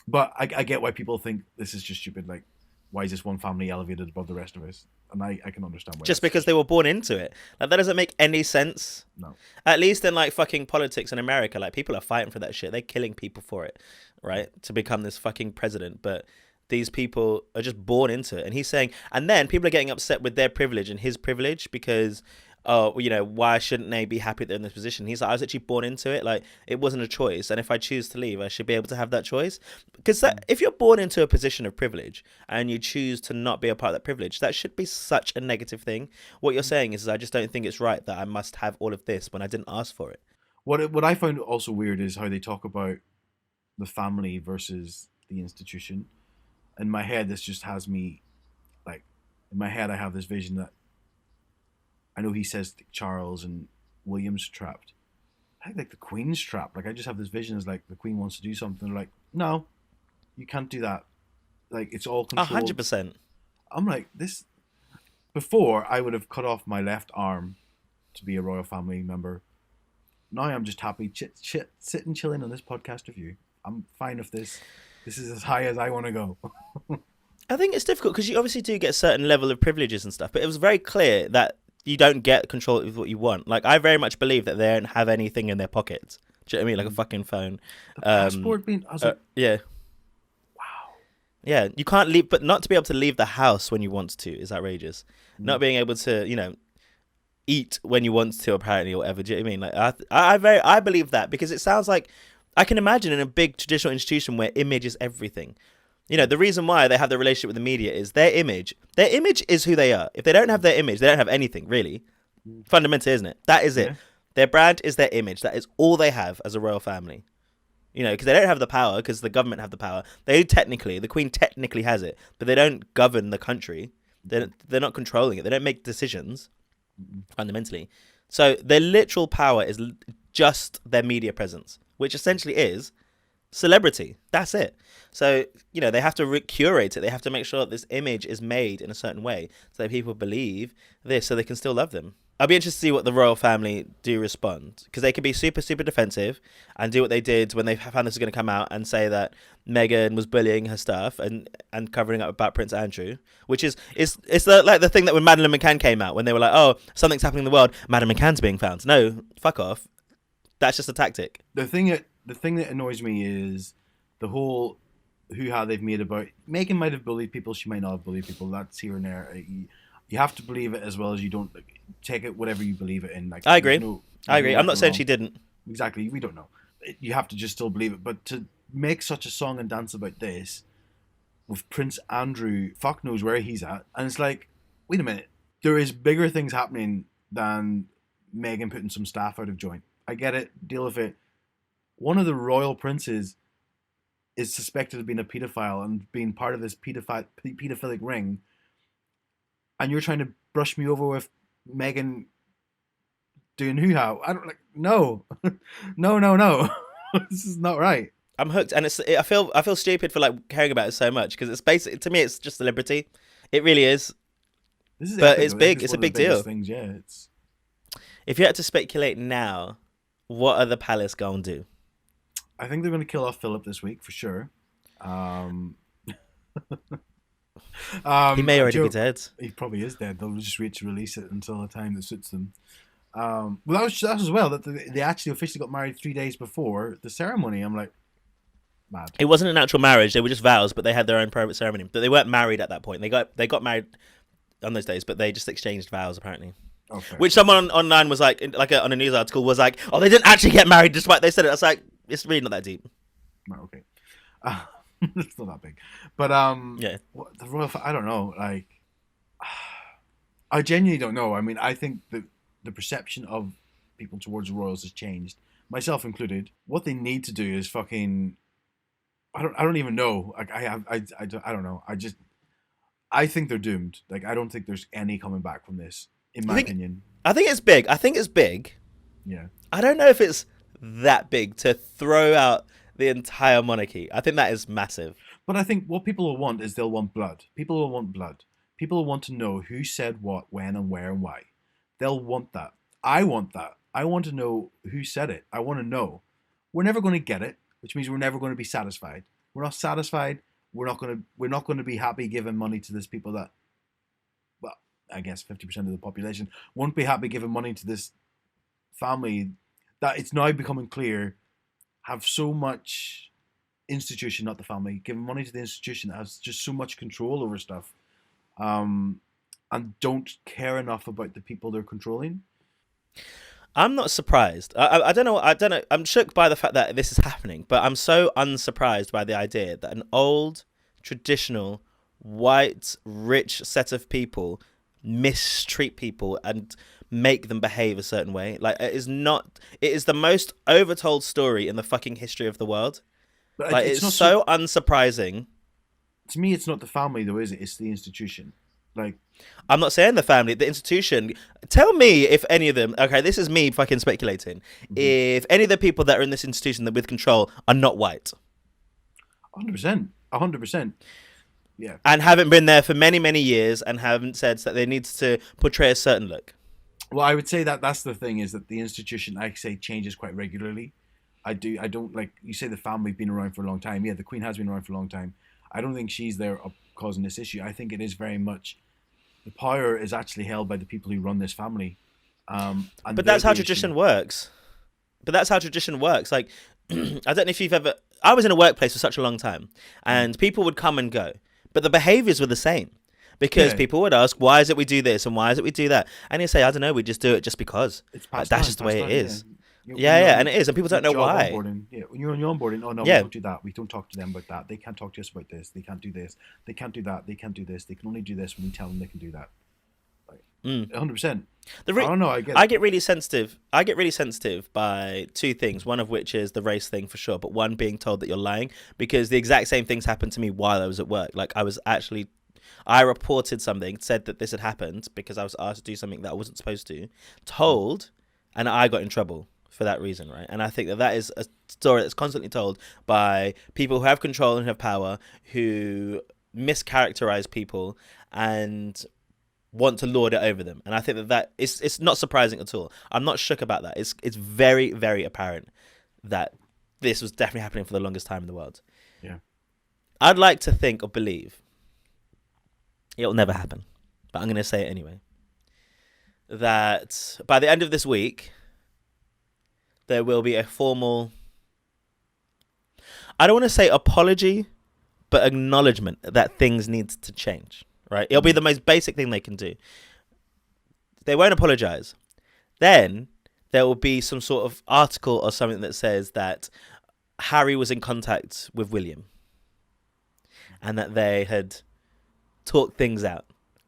[SPEAKER 1] but I get why people think this is just stupid. Like, why is this one family elevated above the rest of us? And I can understand why.
[SPEAKER 2] Just because they were born into it. Like, that doesn't make any sense.
[SPEAKER 1] No.
[SPEAKER 2] At least in, like, fucking politics in America, like, people are fighting for that shit. They're killing people for it, right? To become this fucking president. But these people are just born into it. And he's saying, and then people are getting upset with their privilege and his privilege because, oh, you know, why shouldn't they be happy they're in this position? He's like, I was actually born into it. Like, it wasn't a choice. And if I choose to leave, I should be able to have that choice. Because if you're born into a position of privilege and you choose to not be a part of that privilege, that should be such a negative thing. What you're saying is I just don't think it's right that I must have all of this when I didn't ask for it.
[SPEAKER 1] What I found also weird is how they talk about the family versus the institution. In my head, this just has me, like, in my head, I have this vision that I know he says Charles and William's trapped. I think, like, the Queen's trapped. Like, I just have this vision as, like, the Queen wants to do something. They're like, no, you can't do that. Like, it's all controlled.
[SPEAKER 2] 100%.
[SPEAKER 1] I'm like, this. Before, I would have cut off my left arm to be a royal family member. Now I'm just happy sitting chilling on this podcast with you. I'm fine with this. This is as high as I want to go.
[SPEAKER 2] I think it's difficult because you obviously do get a certain level of privileges and stuff, but it was very clear that you don't get control of what you want. Like, I very much believe that they don't have anything in their pockets. Do you know what I mean? Like a fucking phone.
[SPEAKER 1] The passport being... I was like,
[SPEAKER 2] yeah.
[SPEAKER 1] wow.
[SPEAKER 2] Yeah, you can't leave, but not to be able to leave the house when you want to is outrageous. Not being able to, you know, eat when you want to, apparently, or whatever. Do you know what I mean? Like, I believe that because it sounds like I can imagine in a big traditional institution where image is everything. You know, the reason why they have the relationship with the media is their image. Their image is who they are. If they don't have their image, they don't have anything, really. Fundamentally, isn't it? That is it.
[SPEAKER 1] Yeah.
[SPEAKER 2] Their brand is their image. That is all they have as a royal family. You know, because they don't have the power, because the government have the power. The Queen technically has it, but they don't govern the country. They're not controlling it. They don't make decisions, fundamentally. So their literal power is just their media presence, which essentially is celebrity. That's it. So, you know, they have to curate it. They have to make sure that this image is made in a certain way so that people believe this so they can still love them. I'll be interested to see what the royal family do respond, because they could be super, super defensive and do what they did when they found this was going to come out and say that Meghan was bullying her stuff and covering up about Prince Andrew, which is the thing that when Madeleine McCann came out, when they were like, oh, something's happening in the world, Madeleine McCann's being found. No, fuck off. That's just a tactic.
[SPEAKER 1] The thing that annoys me is the whole hoo-ha they've made about Meghan might have bullied people, she might not have bullied people. That's here and there. You have to believe it as well as you don't. Like, take it whatever you believe it in. Like,
[SPEAKER 2] I agree.
[SPEAKER 1] I agree.
[SPEAKER 2] I'm not saying she didn't.
[SPEAKER 1] Exactly. We don't know. You have to just still believe it. But to make such a song and dance about this with Prince Andrew, fuck knows where he's at. And it's like, wait a minute. There is bigger things happening than Meghan putting some staff out of joint. I get it. Deal with it. One of the royal princes is suspected of being a pedophile and being part of this pedophilic ring. And you're trying to brush me over with Meghan doing hoo-ha. I don't no. No. This is not right.
[SPEAKER 2] I'm hooked, and I feel stupid for like caring about it so much because it's basically, to me, it's just celebrity. It really is.
[SPEAKER 1] This is
[SPEAKER 2] but
[SPEAKER 1] epic,
[SPEAKER 2] it's big. It's a big deal.
[SPEAKER 1] Things, yeah.
[SPEAKER 2] If you had to speculate now, what are the palace going to do?
[SPEAKER 1] I think they're going to kill off Philip this week for sure.
[SPEAKER 2] He may already be dead.
[SPEAKER 1] He probably is dead. They'll just wait to release it until a time that suits them. Well, that was as well that they actually officially got married 3 days before the ceremony. I'm like, mad.
[SPEAKER 2] It wasn't an actual marriage; they were just vows, but they had their own private ceremony. But they weren't married at that point. They got married on those days, but they just exchanged vows apparently.
[SPEAKER 1] Okay.
[SPEAKER 2] Which someone online was like on a news article was like, oh, they didn't actually get married despite they said it. I was like, it's really not that deep.
[SPEAKER 1] Okay. It's not that big, but
[SPEAKER 2] Yeah.
[SPEAKER 1] the royal. I don't know. Like, I genuinely don't know. I mean, I think the perception of people towards the royals has changed, myself included. What they need to do is fucking. I don't even know. Like, I don't know. I think they're doomed. Like, I don't think there's any coming back from this, in my opinion.
[SPEAKER 2] I think it's big.
[SPEAKER 1] Yeah.
[SPEAKER 2] I don't know if it's that big to throw out the entire monarchy. I think that is massive.
[SPEAKER 1] But I think what people will want is they'll want blood. People will want blood. People will want to know who said what, when, and where, and why. They'll want that. I want that. I want to know who said it. I want to know. We're never going to get it, which means we're never going to be satisfied. We're not satisfied. We're not going to be happy giving money to this people that, well, I guess 50% of the population won't be happy giving money to this family that it's now becoming clear have so much institution, not the family, giving money to the institution that has just so much control over stuff, and don't care enough about the people they're controlling.
[SPEAKER 2] I'm not surprised. I don't know. I'm shook by the fact that this is happening, but I'm so unsurprised by the idea that an old, traditional, white, rich set of people mistreat people and make them behave a certain way. Like, it is the most overtold story in the fucking history of the world.
[SPEAKER 1] But
[SPEAKER 2] like, it's so unsurprising.
[SPEAKER 1] To me, it's not the family though, is it? It's the institution. Like,
[SPEAKER 2] I'm not saying the family, the institution. Tell me if any of them, okay, this is me fucking speculating, if any of the people that are in this institution that with control are not white.
[SPEAKER 1] 100%. 100%. Yeah.
[SPEAKER 2] And haven't been there for many, many years and haven't said that they need to portray a certain look.
[SPEAKER 1] Well, I would say that that's the thing, is that the institution, I say, changes quite regularly. I don't, like, you say the family's been around for a long time. Yeah, the Queen has been around for a long time. I don't think she's there causing this issue. I think it is very much, the power is actually held by the people who run this family.
[SPEAKER 2] But that's how tradition works. Like, I don't know if you've ever... I was in a workplace for such a long time, and people would come and go, but the behaviors were the same. Because people would ask, why is it we do this and why is it we do that? And you say, I don't know, we just do it just because. That's just the way it is. Yeah, and it is, and people don't know why.
[SPEAKER 1] Yeah, when you're on your onboarding, oh no, we don't do that. We don't talk to them about that. They can't talk to us about this. They can't do this. They can't do that. They can't do this. They can only do this when we tell them they can do that. Like, 100%. I don't know. I get
[SPEAKER 2] really sensitive. I get really sensitive by two things. One of which is the race thing for sure, but one being told that you're lying, because the exact same things happened to me while I was at work. Like, I reported something, said that this had happened because I was asked to do something that I wasn't supposed to, told, and I got in trouble for that reason, right? And I think that is a story that's constantly told by people who have control and have power, who mischaracterize people and want to lord it over them. And I think that it's not surprising at all. I'm not shook about that. It's very, very apparent that this was definitely happening for the longest time in the world.
[SPEAKER 1] Yeah.
[SPEAKER 2] I'd like to think or believe it'll never happen, but I'm going to say it anyway, that by the end of this week, there will be a formal, I don't want to say apology, but acknowledgement that things need to change, right? It'll be the most basic thing they can do. They won't apologize. Then there will be some sort of article or something that says that Harry was in contact with William and that they had talked things out.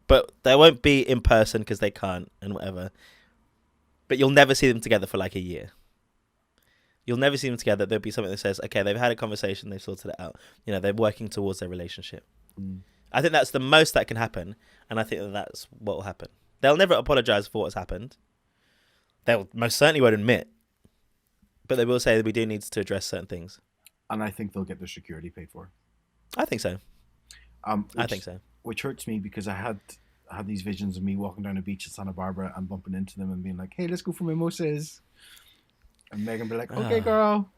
[SPEAKER 2] But they won't be in person because they can't and whatever. But you'll never see them together for like a year. You'll never see them together. There'll be something that says, okay, they've had a conversation, they've sorted it out. You know, they're working towards their relationship. I think that's the most that can happen, and I think that's what will happen. They'll never apologize for what's happened. They'll most certainly won't admit, but they will say that we do need to address certain things.
[SPEAKER 1] And I think they'll get their security paid for.
[SPEAKER 2] I think so. I think so.
[SPEAKER 1] Which hurts me because I had these visions of me walking down a beach in Santa Barbara and bumping into them and being like, hey, let's go for mimosas. And Meghan be like, okay, girl.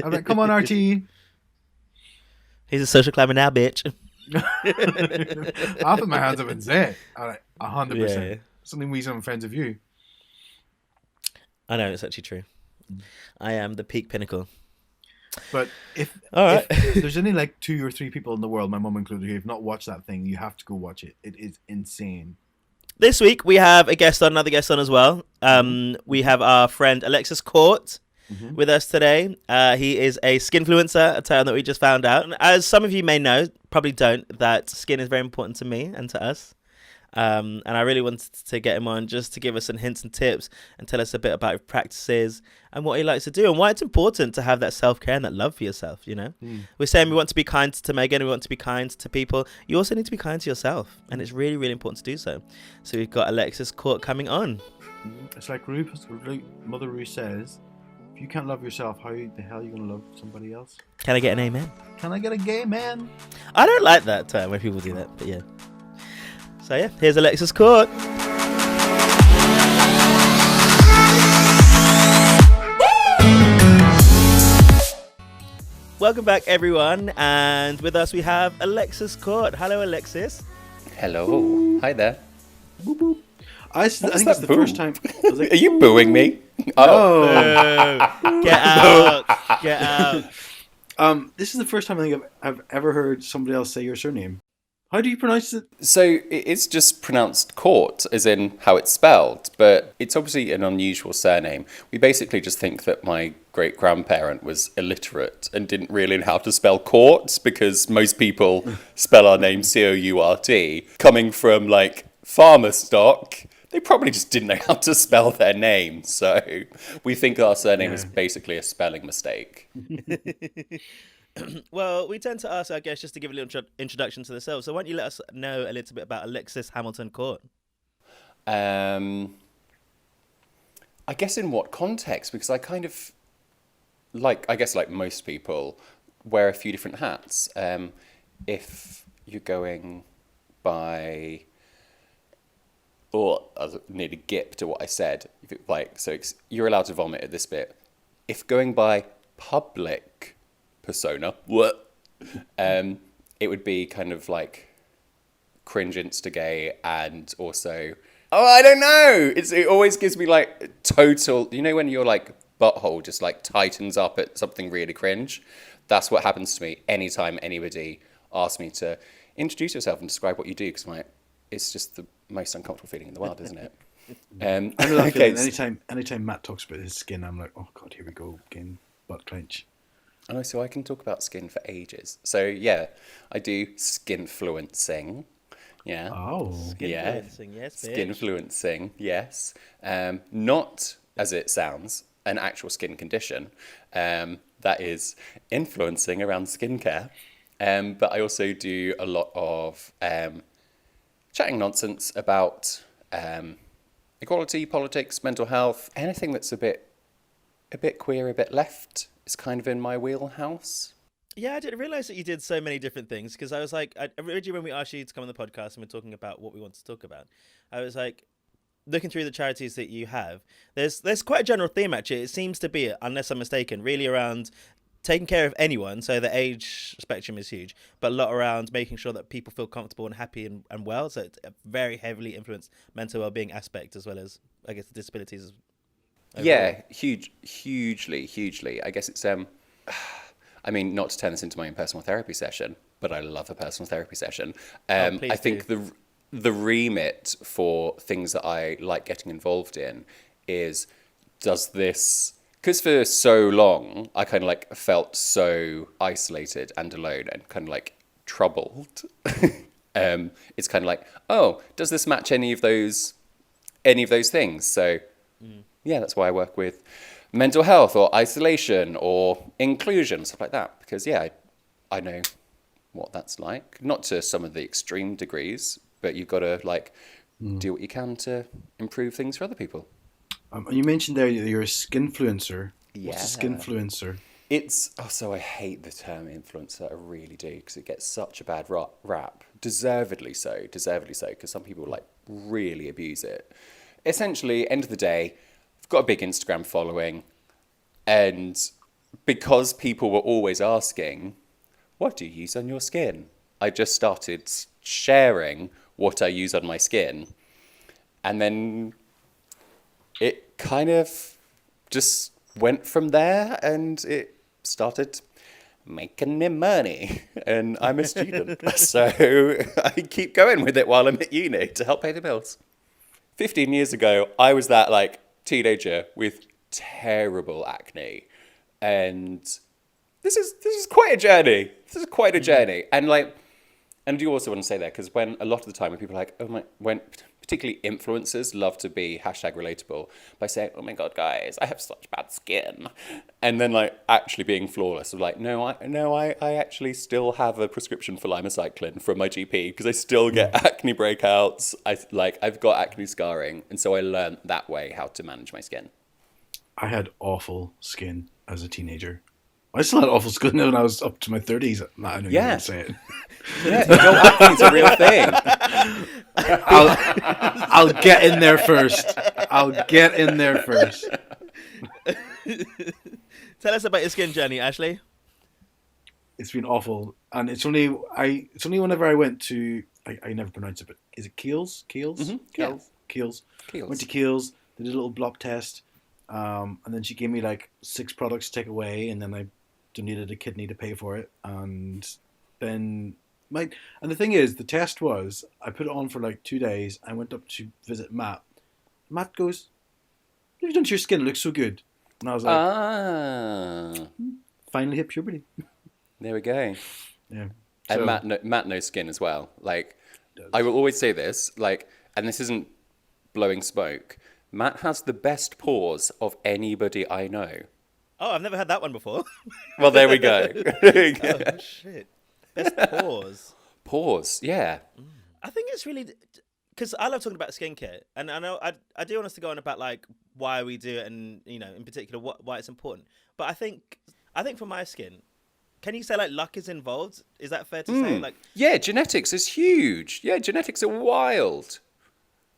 [SPEAKER 1] I'm like, come on, Archie.
[SPEAKER 2] He's a social climber now, bitch.
[SPEAKER 1] I'll put my hands up and say it. I'm like, 100%.
[SPEAKER 2] Yeah.
[SPEAKER 1] Something we some friends of you.
[SPEAKER 2] I know, it's actually true. I am the peak pinnacle.
[SPEAKER 1] But if
[SPEAKER 2] All right.
[SPEAKER 1] if there's only like 2 or 3 people in the world, my mum included, who have not watched that thing, you have to go watch it. It is insane.
[SPEAKER 2] This week we have another guest on as well. We have our friend Alexis Court with us today. He is a skinfluencer, a term that we just found out. And as some of you may know, probably don't, that skin is very important to me and to us. And I really wanted to get him on just to give us some hints and tips and tell us a bit about his practices and what he likes to do and why it's important to have that self-care and that love for yourself, you know? We're saying we want to be kind to Meghan, we want to be kind to people. You also need to be kind to yourself, and it's really, really important to do so. So we've got Alexis Court coming on.
[SPEAKER 1] It's like Mother Ruth says, if you can't love yourself, how the hell are you going to love somebody else?
[SPEAKER 2] Can I get an amen?
[SPEAKER 1] Can I get a gay man?
[SPEAKER 2] I don't like that term when people do that, but yeah. So yeah, here's Alexis Court. Welcome back, everyone, and with us we have Alexis Court. Hello, Alexis.
[SPEAKER 3] Hello. Hi there.
[SPEAKER 1] Boop, boop. I think it's the first time.
[SPEAKER 3] Are you booing me?
[SPEAKER 1] Oh.
[SPEAKER 2] Get out. Get out.
[SPEAKER 1] This is the first time I think I've ever heard somebody else say your surname. How do you pronounce it?
[SPEAKER 3] So it's just pronounced Court, as in how it's spelled, but it's obviously an unusual surname. We basically just think that my great-grandparent was illiterate and didn't really know how to spell Court, because most people spell our name C-O-U-R-T. Coming from, like, farmer stock, they probably just didn't know how to spell their name. So we think our surname is basically a spelling mistake.
[SPEAKER 2] Well, we tend to ask our guests just to give a little introduction to themselves. So why don't you let us know a little bit about Alexis Hamilton Court?
[SPEAKER 3] I guess in what context? Because I kind of, like most people, wear a few different hats. If you're going by, or I was nearly gipped to what I said. If it, like, so you're allowed to vomit at this bit. If going by public persona, it would be kind of like cringe insta-gay, and also, I don't know, it always gives me like total, you know when your like butthole just like tightens up at something really cringe? That's what happens to me anytime anybody asks me to introduce yourself and describe what you do, because it's just the most uncomfortable feeling in the world, isn't it?
[SPEAKER 1] I know that feeling. Anytime Matt talks about his skin, I'm like, oh god, here we go again, butt clench.
[SPEAKER 3] Oh, so I can talk about skin for ages. So yeah, I do skinfluencing. Yeah.
[SPEAKER 1] Oh.
[SPEAKER 2] Skinfluencing, yes.
[SPEAKER 3] Skinfluencing, yes. Not, as it sounds, an actual skin condition. That is influencing around skincare. But I also do a lot of chatting nonsense about equality, politics, mental health, anything that's a bit queer, a bit left. It's kind of in my wheelhouse.
[SPEAKER 2] Yeah, I didn't realize that you did so many different things, because I was like, originally when we asked you to come on the podcast and we're talking about what we want to talk about, I was like, looking through the charities that you have, there's quite a general theme actually. It seems to be, unless I'm mistaken, really around taking care of anyone. So the age spectrum is huge, but a lot around making sure that people feel comfortable and happy and well. So it's a very heavily influenced mental well-being aspect, as well as, I guess, the disabilities. Overall.
[SPEAKER 3] Yeah, hugely. I guess it's I mean, not to turn this into my own personal therapy session, but I love a personal therapy session. I think the remit for things that I like getting involved in is, does this, because for so long I kind of like felt so isolated and alone and kind of like troubled. It's kind of like, oh, does this match any of those things? So yeah, that's why I work with mental health or isolation or inclusion, stuff like that. Because yeah, I know what that's like. Not to some of the extreme degrees, but you've got to like do what you can to improve things for other people.
[SPEAKER 1] You mentioned there that you're a skinfluencer.
[SPEAKER 3] Yeah.
[SPEAKER 1] What's a skinfluencer?
[SPEAKER 3] So I hate the term influencer, I really do, because it gets such a bad rap. Deservedly so, because some people like really abuse it. Essentially, end of the day, I've got a big Instagram following, and because people were always asking, what do you use on your skin? I just started sharing what I use on my skin, and then it kind of just went from there, and started making me money, and I'm a student. So I keep going with it while I'm at uni to help pay the bills. 15 years ago, I was that like teenager with terrible acne, and this is quite a journey. This is quite a journey, and like, and I do also want to say that because when a lot of the time when people are like, oh my, when particularly influencers love to be #relatable by saying, oh my God, guys, I have such bad skin. And then like actually being flawless of like, I actually still have a prescription for limacycline from my GP because I still get acne breakouts. I've got acne scarring. And so I learned that way how to manage my skin.
[SPEAKER 1] I had awful skin as a teenager. I still had awful skin when I was up to my 30s. I don't even say it.
[SPEAKER 3] Yeah, no, acne's a real thing.
[SPEAKER 1] I'll get in there first.
[SPEAKER 2] Tell us about your skin journey, Ashley.
[SPEAKER 1] It's been awful, and it's only whenever I went to I never pronounce it, but is it Kiehl's?
[SPEAKER 3] Mm-hmm.
[SPEAKER 1] Kiehl's. Went to Kiehl's, did a little blood test, and then she gave me like 6 products to take away, and then I donated a kidney to pay for it, and then and the thing is, the test was I put it on for like 2 days. I went up to visit Matt. Matt goes, "What have you done to your skin? It looks so good." And I was like, finally hit puberty.
[SPEAKER 3] There we go.
[SPEAKER 1] Yeah.
[SPEAKER 3] And Matt knows skin as well. Like, I will always say this, like, and this isn't blowing smoke. Matt has the best pores of anybody I know.
[SPEAKER 2] Oh, I've never had that one before.
[SPEAKER 3] Well, there we go.
[SPEAKER 2] Oh, shit. Best pores.
[SPEAKER 3] Pores, yeah.
[SPEAKER 2] I think it's really... Because I love talking about skincare. And I know I do want us to go on about, like, why we do it and, you know, in particular, why it's important. But I think for my skin... Can you say, like, luck is involved? Is that fair to say? Like,
[SPEAKER 3] yeah, genetics is huge. Yeah, genetics are wild.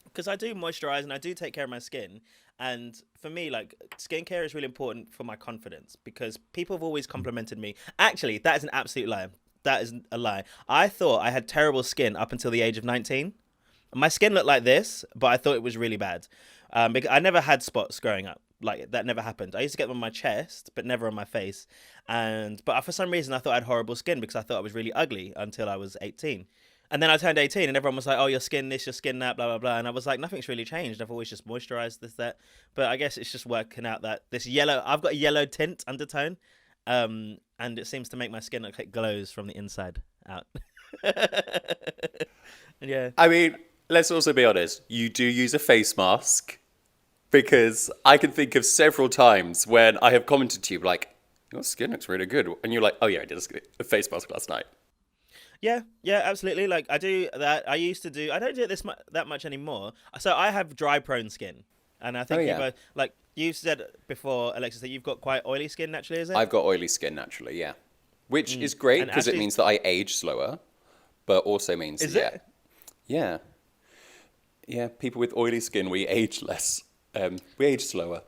[SPEAKER 2] Because I do moisturize and I do take care of my skin. And for me, like, skincare is really important for my confidence because people have always complimented me. Actually, that is an absolute lie. That is a lie. I thought I had terrible skin up until the age of 19. My skin looked like this, but I thought it was really bad. Because I never had spots growing up. Like, that never happened. I used to get them on my chest, but never on my face. But for some reason, I thought I had horrible skin because I thought I was really ugly until I was 18. And then I turned 18 and everyone was like, oh, your skin this, your skin that, blah, blah, blah. And I was like, nothing's really changed. I've always just moisturized this, that. But I guess it's just working out that I've got a yellow tint undertone. And it seems to make my skin look like it glows from the inside out. Yeah.
[SPEAKER 3] I mean, let's also be honest. You do use a face mask. Because I can think of several times when I have commented to you, like, your skin looks really good. And you're like, oh, yeah, I did a face mask last night.
[SPEAKER 2] Yeah, absolutely. Like, I do that. I used to do... I don't do it that much anymore. So I have dry-prone skin. And I think you both... Like, you said before, Alexis, that you've got quite oily skin naturally, is it?
[SPEAKER 3] I've got oily skin naturally, yeah. Which is great because it means that I age slower. But also means...
[SPEAKER 2] Is it?
[SPEAKER 3] Yeah. Yeah, people with oily skin, we age less. We age slower.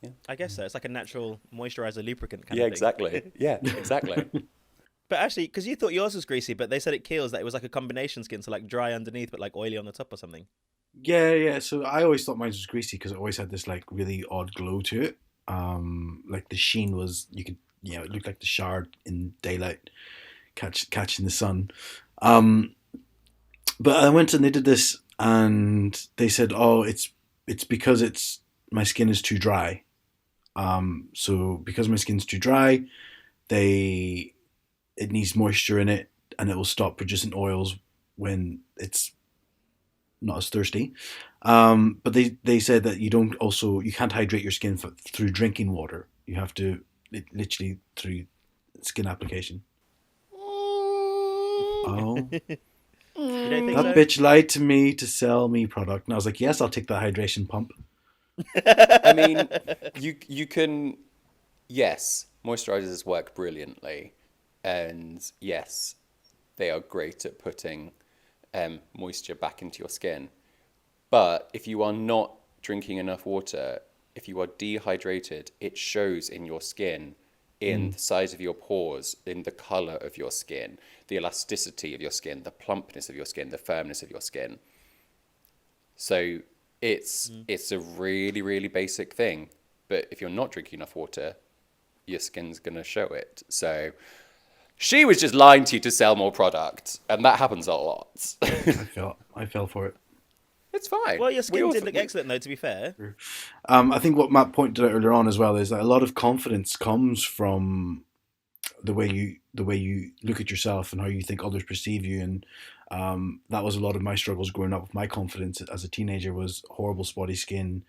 [SPEAKER 3] Yeah.
[SPEAKER 2] I guess so. It's like a natural moisturizer lubricant kind
[SPEAKER 3] of
[SPEAKER 2] thing.
[SPEAKER 3] Exactly. Yeah, exactly.
[SPEAKER 2] But actually, because you thought yours was greasy, but they said at Kiehl's that it was like a combination skin, so like dry underneath, but like oily on the top or something.
[SPEAKER 1] Yeah. So I always thought mine was greasy because it always had this like really odd glow to it. Like the sheen was, it looked like the shard in daylight catching the sun. But I went and they did this and they said, oh, it's because my skin is too dry. So because my skin's too dry, it needs moisture in it, and it will stop producing oils when it's not as thirsty. But they said that you can't hydrate your skin through drinking water. You have to literally through skin application. Oh. That bitch lied to me to sell me product. And I was like, yes, I'll take that hydration pump.
[SPEAKER 3] I mean, you can... Yes, moisturizers work brilliantly. And yes, they are great at putting moisture back into your skin. But if you are not drinking enough water, if you are dehydrated, it shows in your skin, in the size of your pores, in the color of your skin, the elasticity of your skin, the plumpness of your skin, the firmness of your skin. So it's a really, really basic thing. But if you're not drinking enough water, your skin's going to show it. So she was just lying to you to sell more product, and that happens a lot.
[SPEAKER 1] I fell for it.
[SPEAKER 3] It's fine.
[SPEAKER 2] Well, your skin did look excellent, though, to be fair.
[SPEAKER 1] I think what Matt pointed out earlier on as well is that a lot of confidence comes from the way you look at yourself and how you think others perceive you. And that was a lot of my struggles growing up with my confidence as a teenager, was horrible spotty skin.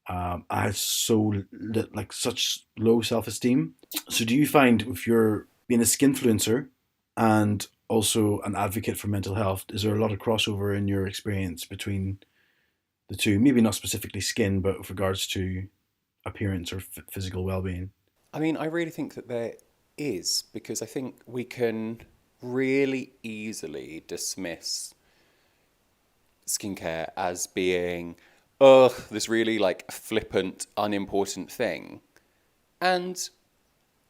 [SPEAKER 1] I had such low self-esteem. So do you find, if you're being a skinfluencer and also an advocate for mental health, is there a lot of crossover in your experience between the two? Maybe not specifically skin, but with regards to appearance or physical well-being.
[SPEAKER 3] I mean, I really think that there is, because I think we can really easily dismiss skincare as being, this really like flippant, unimportant thing. And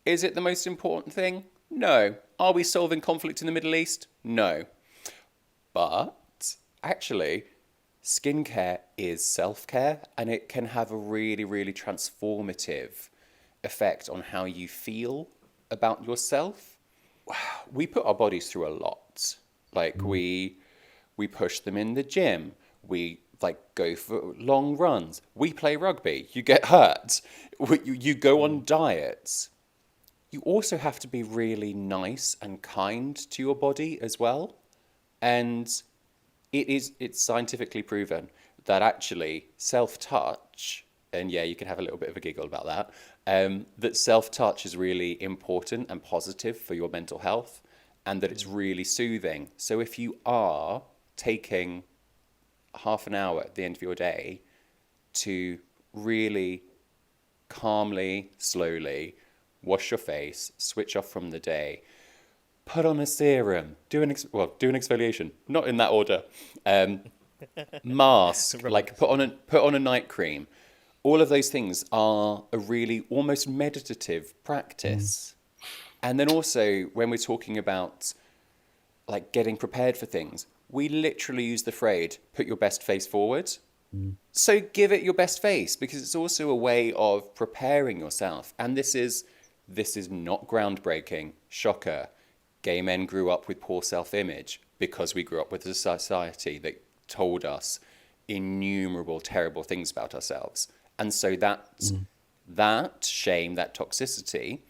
[SPEAKER 3] is it the most important thing? No. Are we solving conflict in the Middle East? No. But actually, skincare is self-care, and it can have a really, really transformative effect on how you feel about yourself. We put our bodies through a lot. Like we push them in the gym. We like go for long runs. We play rugby. You get hurt. You go on diets. You also have to be really nice and kind to your body as well. And it's scientifically proven that actually self-touch, and yeah, you can have a little bit of a giggle about that, that self-touch is really important and positive for your mental health, and that it's really soothing. So if you are taking half an hour at the end of your day to really calmly, slowly wash your face, switch off from the day, put on a serum, do an exfoliation, not in that order, mask, like put on a night cream. All of those things are a really almost meditative practice. And then also when we're talking about like getting prepared for things, we literally use the phrase, put your best face forward. So give it your best face, because it's also a way of preparing yourself. And this is not groundbreaking. Shocker. Gay men grew up with poor self-image because we grew up with a society that told us innumerable terrible things about ourselves. And so that shame, that toxicity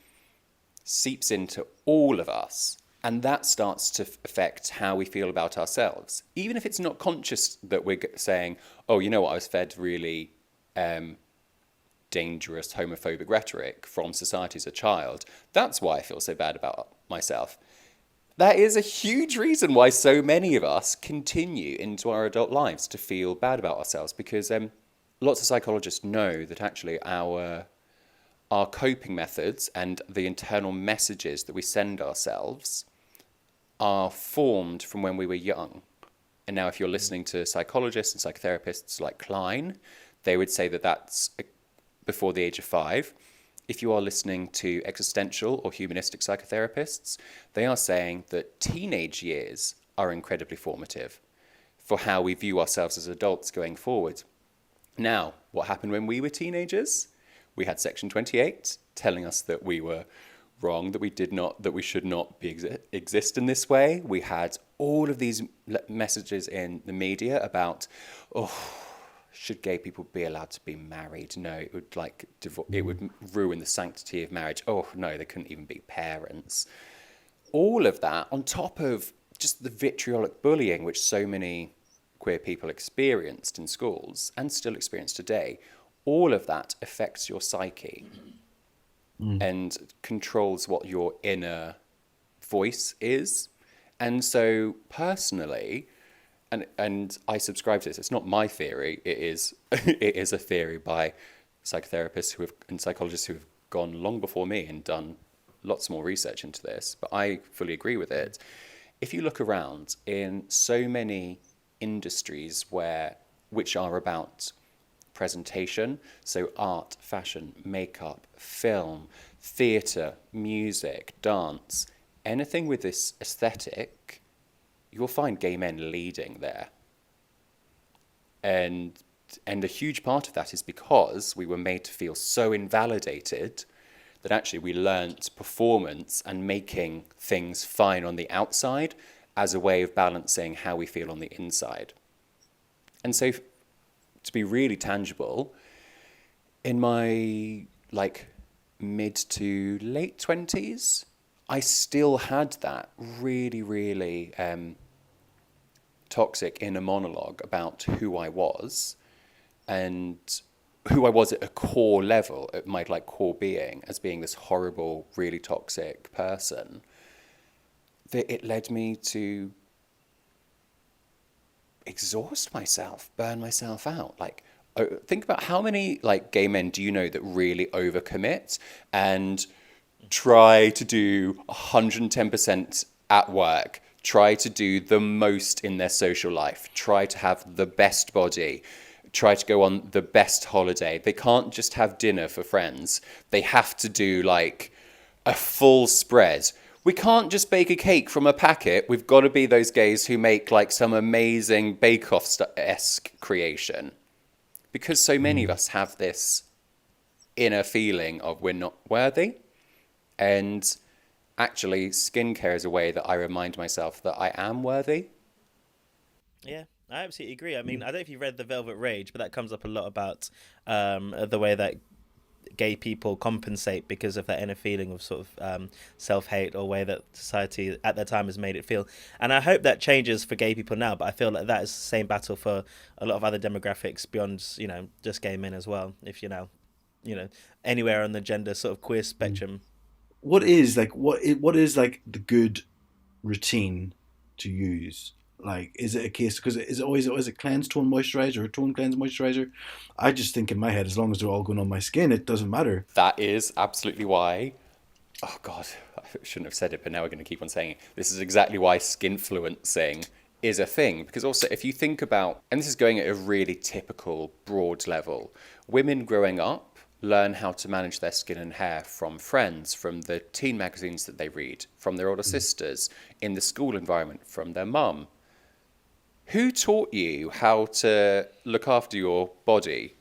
[SPEAKER 3] seeps into all of us. And that starts to affect how we feel about ourselves. Even if it's not conscious that we're saying, oh, you know what, I was fed really dangerous homophobic rhetoric from society as a child. That's why I feel so bad about myself. That is a huge reason why so many of us continue into our adult lives to feel bad about ourselves, because lots of psychologists know that actually our coping methods and the internal messages that we send ourselves are formed from when we were young. And now if you're listening to psychologists and psychotherapists like Klein, they would say that that's before the age of 5. If you are listening to existential or humanistic psychotherapists, they are saying that teenage years are incredibly formative for how we view ourselves as adults going forward. Now, what happened when we were teenagers? We had Section 28 telling us that we were wrong, that we should not exist in this way. We had all of these messages in the media about, should gay people be allowed to be married? No, it would ruin the sanctity of marriage. Oh no, they couldn't even be parents. All of that on top of just the vitriolic bullying which so many queer people experienced in schools and still experience today. All of that affects your psyche and controls what your inner voice is. And so personally, and I subscribe to this, it's not my theory, it is a theory by psychotherapists and psychologists who have gone long before me and done lots more research into this, but I fully agree with it. If you look around in so many industries which are about presentation, so art, fashion, makeup, film, theatre, music, dance, anything with this aesthetic, you'll find gay men leading there. And a huge part of that is because we were made to feel so invalidated that actually we learnt performance and making things fine on the outside as a way of balancing how we feel on the inside. And so, to be really tangible, in my mid to late 20s, I still had that really, really toxic inner monologue about who I was, and who I was at a core level, at my core being, as being this horrible, really toxic person, that it led me to exhaust myself, burn myself out. Think about how many gay men do you know that really overcommit and try to do 110% at work, try to do the most in their social life, try to have the best body, try to go on the best holiday. They can't just have dinner for friends. They have to do a full spread. We can't just bake a cake from a packet. We've got to be those gays who make some amazing bake-off-esque creation. Because so many of us have this inner feeling of we're not worthy. And actually, skincare is a way that I remind myself that I am worthy.
[SPEAKER 2] Yeah, I absolutely agree. I mean, I don't know if you read The Velvet Rage, but that comes up a lot about the way that gay people compensate because of that inner feeling of sort of self-hate, or way that society at that time has made it feel. And I hope that changes for gay people now, but I feel like that is the same battle for a lot of other demographics beyond, just gay men as well, if anywhere on the gender sort of queer spectrum.
[SPEAKER 1] What is the good routine to use? Is it a case, because is it cleanse, tone, moisturizer, or tone, cleanse, moisturizer? I just think in my head, as long as they're all going on my skin, it doesn't matter.
[SPEAKER 3] That is absolutely why, oh God, I shouldn't have said it, but now we're going to keep on saying it. This is exactly why skinfluencing is a thing. Because also, if you think about, and this is going at a really typical broad level, women growing up learn how to manage their skin and hair from friends, from the teen magazines that they read, from their older sisters, in the school environment, from their mum. Who taught you how to look after your body?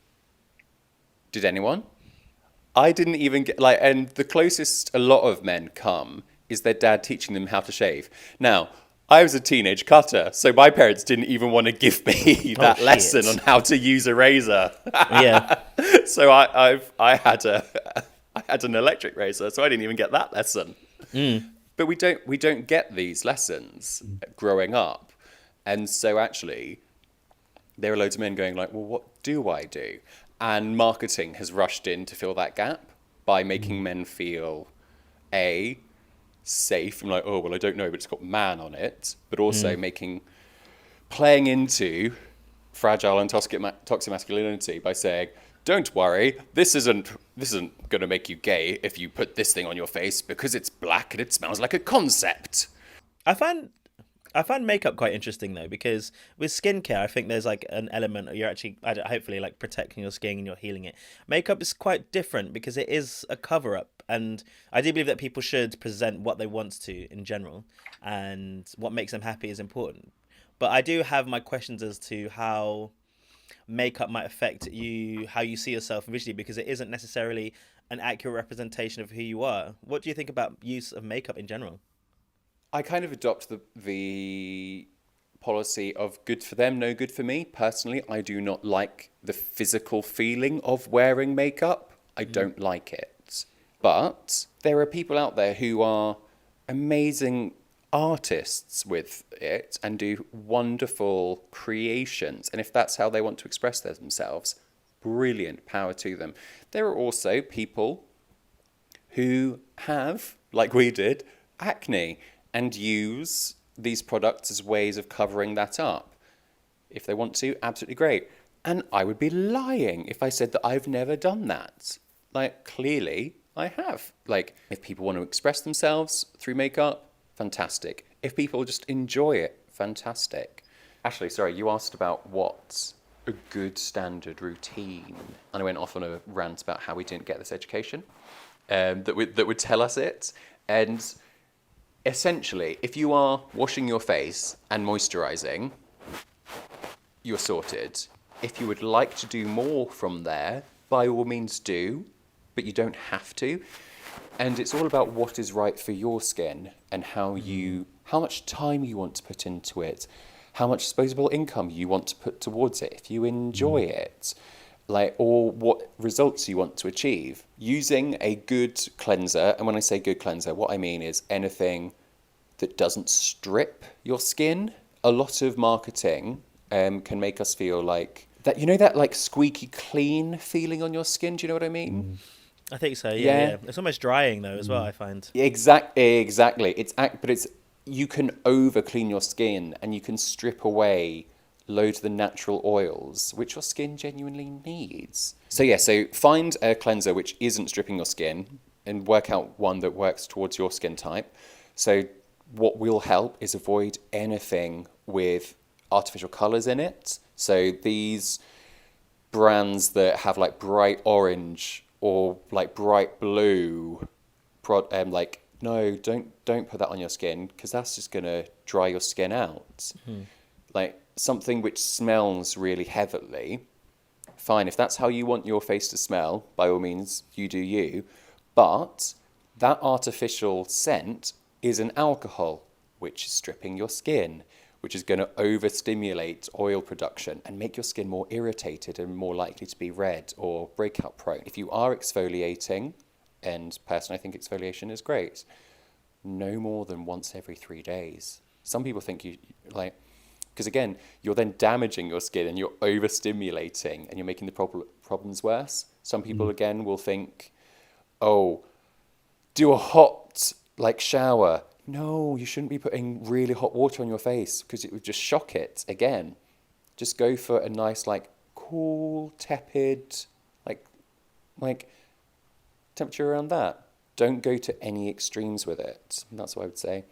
[SPEAKER 3] Did anyone? I didn't even get, and the closest a lot of men come is their dad teaching them how to shave. Now, I was a teenage cutter, so my parents didn't even want to give me that lesson on how to use a razor.
[SPEAKER 2] Yeah.
[SPEAKER 3] So I had an electric razor, so I didn't even get that lesson. But we don't get these lessons growing up. And so actually, there are loads of men going well, what do I do? And marketing has rushed in to fill that gap by making men feel, safe. I'm oh, well, I don't know, but it's got man on it. But also playing into fragile and toxic masculinity by saying, don't worry, this isn't going to make you gay if you put this thing on your face because it's black and it smells like a concept.
[SPEAKER 2] I find makeup quite interesting though, because with skincare, I think there's an element of you're actually hopefully protecting your skin and you're healing it. Makeup is quite different because it is a cover up, and I do believe that people should present what they want to in general, and what makes them happy is important. But I do have my questions as to how makeup might affect you, how you see yourself visually, because it isn't necessarily an accurate representation of who you are. What do you think about use of makeup in general?
[SPEAKER 3] I kind of adopt the policy of good for them, no good for me. Personally, I do not like the physical feeling of wearing makeup. I don't like it. But there are people out there who are amazing artists with it and do wonderful creations. And if that's how they want to express themselves, brilliant, power to them. There are also people who have, like we did, acne, and use these products as ways of covering that up. If they want to, absolutely great. And I would be lying if I said that I've never done that. Clearly, I have. If people want to express themselves through makeup, fantastic. If people just enjoy it, fantastic. Ashley, sorry, you asked about what's a good standard routine. And I went off on a rant about how we didn't get this education that would tell us it. And essentially, if you are washing your face and moisturizing, you're sorted. If you would like to do more from there, by all means do, but you don't have to. And it's all about what is right for your skin and how much time you want to put into it, how much disposable income you want to put towards it, if you enjoy it, or what results you want to achieve. Using a good cleanser, and when I say good cleanser, what I mean is anything that doesn't strip your skin. A lot of marketing can make us feel like that, that like squeaky clean feeling on your skin. Do you know what I mean?
[SPEAKER 2] I think so. Yeah. It's almost drying though as well, I find.
[SPEAKER 3] Exactly. But you can over clean your skin and you can strip away loads of the natural oils which your skin genuinely needs. So find a cleanser which isn't stripping your skin and work out one that works towards your skin type. So what will help is avoid anything with artificial colours in it. So these brands that have like bright orange or like bright blue, no, don't put that on your skin because that's just going to dry your skin out. Like something which smells really heavily, fine, if that's how you want your face to smell, by all means, you do you. But that artificial scent is an alcohol, which is stripping your skin, which is going to overstimulate oil production and make your skin more irritated and more likely to be red or breakout prone. If you are exfoliating, and personally I think exfoliation is great, no more than once every 3 days. Some people think because again, you're then damaging your skin and you're overstimulating and you're making the problems worse. Some people again will think, oh, do a hot shower. No, you shouldn't be putting really hot water on your face because it would just shock it again. Just go for a nice cool, tepid, like temperature around that. Don't go to any extremes with it. That's what I would say.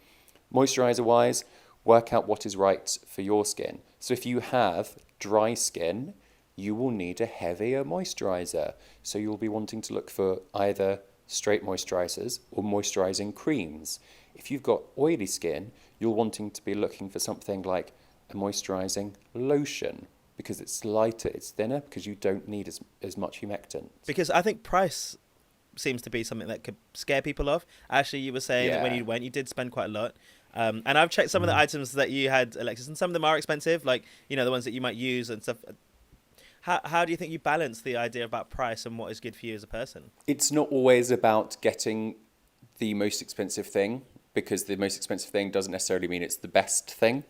[SPEAKER 3] Moisturizer wise, work out what is right for your skin. So if you have dry skin, you will need a heavier moisturizer. So you'll be wanting to look for either straight moisturizers or moisturizing creams. If you've got oily skin, you're wanting to be looking for something like a moisturizing lotion because it's lighter, it's thinner, because you don't need as much humectant.
[SPEAKER 2] Because I think price seems to be something that could scare people off. Actually, you were saying that when you went, you did spend quite a lot. And I've checked some of the items that you had, Alexis, and some of them are expensive, like, the ones that you might use and stuff. How do you think you balance the idea about price and what is good for you as a person?
[SPEAKER 3] It's not always about getting the most expensive thing, because the most expensive thing doesn't necessarily mean it's the best thing.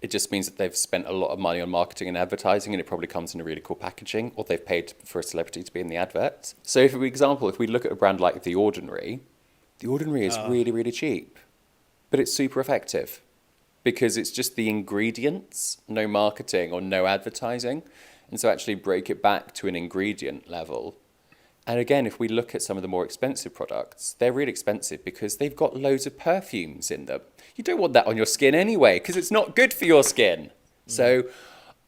[SPEAKER 3] It just means that they've spent a lot of money on marketing and advertising, and it probably comes in a really cool packaging, or they've paid for a celebrity to be in the advert. So for example, if we look at a brand like The Ordinary is really, really cheap, but it's super effective because it's just the ingredients, no marketing or no advertising. And so actually break it back to an ingredient level. And again, if we look at some of the more expensive products, they're really expensive because they've got loads of perfumes in them. You don't want that on your skin anyway, because it's not good for your skin. So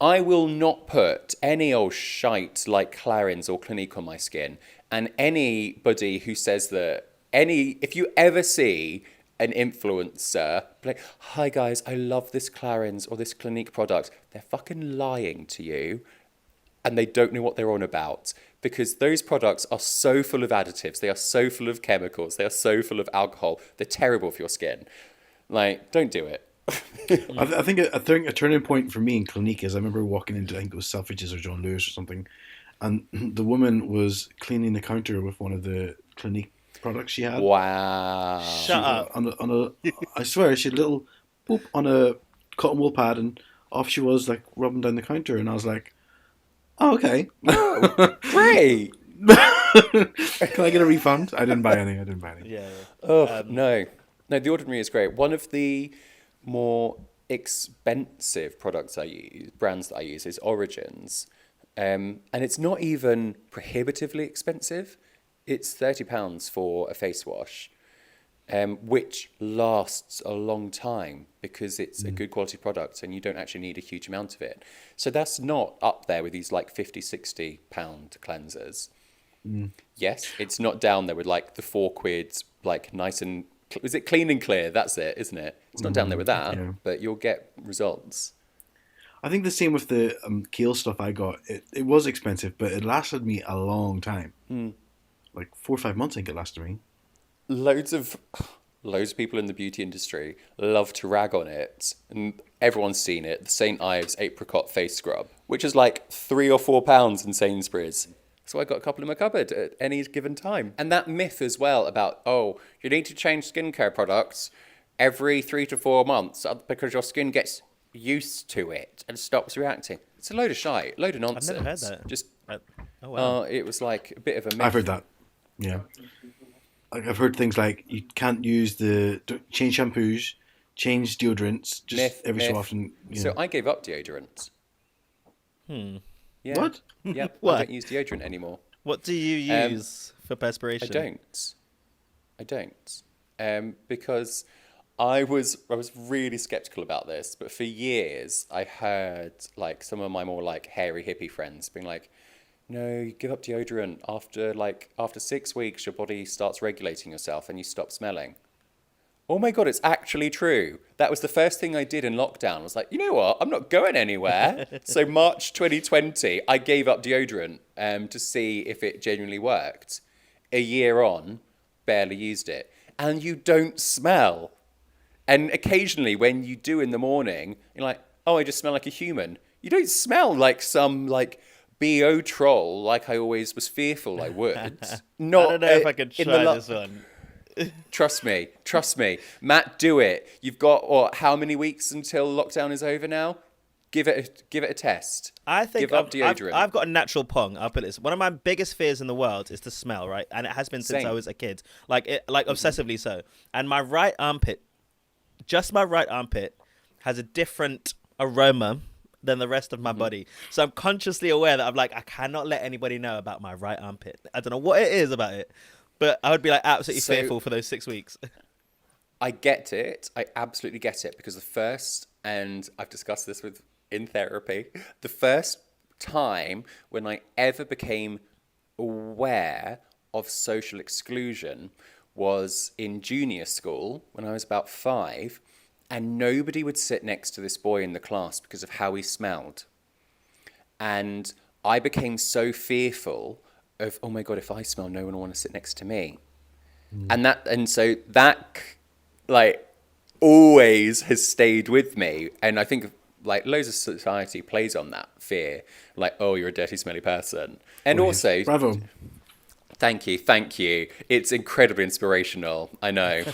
[SPEAKER 3] I will not put any old shite like Clarins or Clinique on my skin. And anybody who says that, if you ever see an influencer like, hi guys, I love this Clarins or this Clinique product, they're fucking lying to you. And they don't know what they're on about, because those products are so full of additives. They are so full of chemicals. They are so full of alcohol. They're terrible for your skin. Don't do it.
[SPEAKER 1] I think a turning point for me in Clinique is I remember walking into, I think it was Selfridges or John Lewis or something, and the woman was cleaning the counter with one of the Clinique products she had.
[SPEAKER 3] Wow.
[SPEAKER 2] Shut up.
[SPEAKER 1] I swear, she had a little boop on a cotton wool pad, and off she was, rubbing down the counter, and I was like, oh, okay.
[SPEAKER 3] Great.
[SPEAKER 1] Can I get a refund? I didn't buy any.
[SPEAKER 2] Yeah.
[SPEAKER 3] Oh, no, The Ordinary is great. One of the more expensive brands that I use is Origins. And it's not even prohibitively expensive. It's £30 for a face wash, which lasts a long time because it's a good quality product and you don't actually need a huge amount of it. So that's not up there with these £50, £60 cleansers. Yes, it's not down there with the £4, nice and, is it clean and clear? That's it, isn't it? It's not down there with that, but you'll get results.
[SPEAKER 1] I think the same with the Kiehl stuff I got. It was expensive, but it lasted me a long time. 4 or 5 months, I think it lasted me.
[SPEAKER 3] loads of people in the beauty industry love to rag on it, and everyone's seen it. The St. Ives Apricot Face Scrub, which is like £3 or £4 in Sainsbury's. So I got a couple in my cupboard at any given time. And that myth as well about, oh, you need to change skincare products every 3 to 4 months because your skin gets used to it and stops reacting. It's a load of shite, load of nonsense.
[SPEAKER 2] I've never heard that.
[SPEAKER 3] Just,
[SPEAKER 2] oh wow.
[SPEAKER 3] It was like a bit of a myth.
[SPEAKER 1] I've heard that. Yeah. Like I've heard things like you can't use change shampoos, change deodorants, just every so often.
[SPEAKER 3] So I gave up deodorant. Yeah.
[SPEAKER 1] What?
[SPEAKER 3] Yeah,
[SPEAKER 2] What?
[SPEAKER 3] I don't use deodorant anymore.
[SPEAKER 2] What do you use for perspiration?
[SPEAKER 3] I don't. Because I was really skeptical about this, but for years I heard like some of my more like hairy hippie friends being like, no, you give up deodorant after 6 weeks, your body starts regulating yourself and you stop smelling. Oh my God, it's actually true. That was the first thing I did in lockdown. I was like, you know what? I'm not going anywhere. So March 2020, I gave up deodorant to see if it genuinely worked. A year on, barely used it. And you don't smell. And occasionally when you do in the morning, you're like, oh, I just smell like a human. You don't smell like some like BO troll like I always was fearful I would. Not,
[SPEAKER 2] I don't know if I could try this one.
[SPEAKER 3] Trust me. Matt, do it. You've got, how many weeks until lockdown is over now? Give it a test.
[SPEAKER 2] I think
[SPEAKER 3] Give up deodorant.
[SPEAKER 2] I've got a natural pong. I'll put this. One of my biggest fears in the world is the smell, right? And it has been since
[SPEAKER 3] Same.
[SPEAKER 2] I was a kid. Like obsessively so. And my right armpit, just my right armpit, has a different aroma than the rest of my body. So I'm consciously aware that I'm like, I cannot let anybody know about my right armpit. I don't know what it is about it, but I would be like absolutely fearful for those 6 weeks.
[SPEAKER 3] I get it. I absolutely get it, because the first, and I've discussed this in therapy, the first time when I ever became aware of social exclusion was in junior school when I was about 5. And nobody would sit next to this boy in the class because of how he smelled. And I became so fearful of, oh my God, if I smell, no one will want to sit next to me. And so that like always has stayed with me. And I think like loads of society plays on that fear. Like, oh, you're a dirty, smelly person. And also...
[SPEAKER 1] Bravo.
[SPEAKER 3] Thank you. It's incredibly inspirational. I know.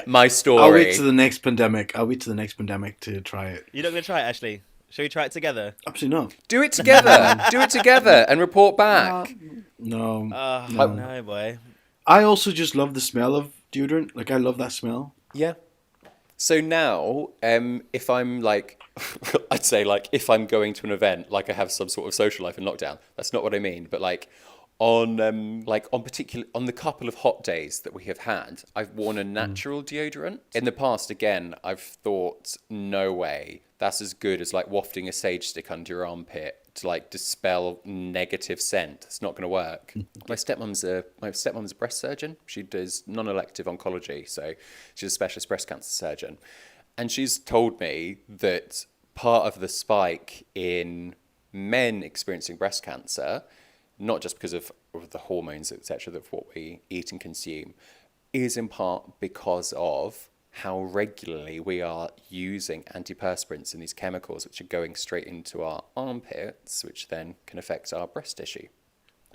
[SPEAKER 3] My story.
[SPEAKER 1] I'll wait to the next pandemic. To try it.
[SPEAKER 2] You're not going to try it, Ashley? Shall we try it together?
[SPEAKER 1] Absolutely not.
[SPEAKER 3] Do it together and report back.
[SPEAKER 1] No.
[SPEAKER 2] No, boy.
[SPEAKER 1] I also just love the smell of deodorant. Like, I love that smell.
[SPEAKER 3] Yeah. So now, if I'm like, I'd say like, if I'm going to an event, like I have some sort of social life in lockdown, that's not what I mean. But like, on the couple of hot days that we have had, I've worn a natural deodorant. In the past, again, I've thought, no way, that's as good as like wafting a sage stick under your armpit to like dispel negative scent. It's not going to work. My stepmom's a breast surgeon. She does non-elective oncology, so she's a specialist breast cancer surgeon, and she's told me that part of the spike in men experiencing breast cancer, not just because of the hormones, etc., of what we eat and consume, is in part because of how regularly we are using antiperspirants and these chemicals which are going straight into our armpits, which then can affect our breast tissue.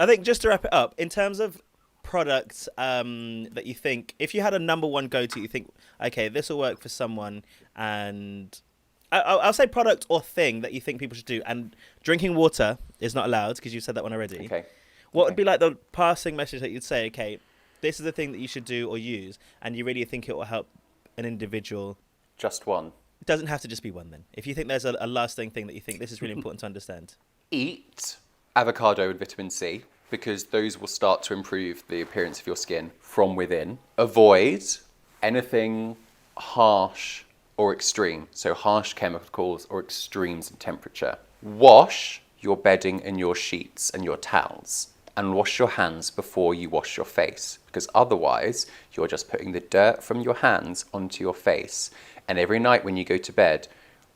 [SPEAKER 2] I think just to wrap it up, in terms of products that you think, if you had a number one go-to, you think, okay, this will work for someone, and I'll say product or thing that you think people should do. And drinking water is not allowed, because you said that one already.
[SPEAKER 3] Okay.
[SPEAKER 2] What would be like the passing message that you'd say, okay, this is the thing that you should do or use, and you really think it will help an individual?
[SPEAKER 3] Just one.
[SPEAKER 2] It doesn't have to just be one then. If you think there's a lasting thing that you think this is really important to understand.
[SPEAKER 3] Eat avocado and vitamin C, because those will start to improve the appearance of your skin from within. Avoid anything harsh or extreme, so harsh chemicals or extremes in temperature. Wash your bedding and your sheets and your towels, and wash your hands before you wash your face, because otherwise you're just putting the dirt from your hands onto your face. And every night when you go to bed,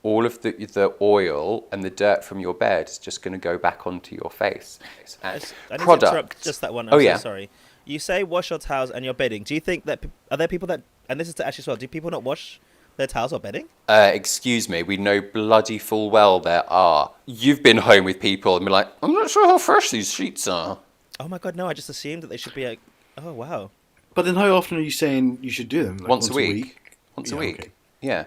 [SPEAKER 3] all of the oil and the dirt from your bed is just going to go back onto your face.
[SPEAKER 2] I need to interrupt just that one. I'm so sorry. You say wash your towels and your bedding. Do you think that are there people that, and this is to Ashley as well, do people not wash their towels or bedding?
[SPEAKER 3] Excuse me, we know bloody full well there are. You've been home with people and been like, I'm not sure how fresh these sheets are.
[SPEAKER 2] Oh my God, no, I just assumed that they should be like, oh wow.
[SPEAKER 1] But then how often are you saying you should do them? Like
[SPEAKER 3] Once a week. Once a week. Okay. Yeah.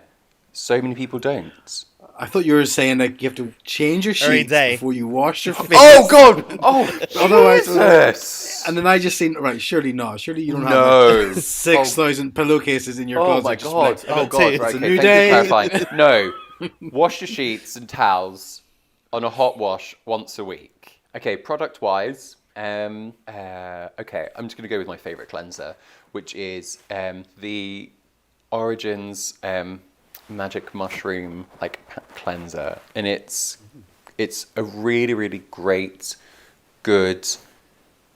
[SPEAKER 3] So many people don't.
[SPEAKER 1] I thought you were saying like you have to change your sheets before you wash your face.
[SPEAKER 3] Oh God! Oh,
[SPEAKER 1] otherwise,
[SPEAKER 3] Jesus.
[SPEAKER 1] And then I just seen right. Surely not. Surely you don't have like 6,000 pillowcases in your closet.
[SPEAKER 3] Oh my God! Oh God! Right,
[SPEAKER 1] it's a
[SPEAKER 3] okay,
[SPEAKER 1] new
[SPEAKER 3] thank
[SPEAKER 1] day.
[SPEAKER 3] you for clarifying. No, wash your sheets and towels on a hot wash once a week. Okay, product-wise, okay, I'm just gonna go with my favorite cleanser, which is the Origins Magic Mushroom cleanser, and it's a really, really great, good,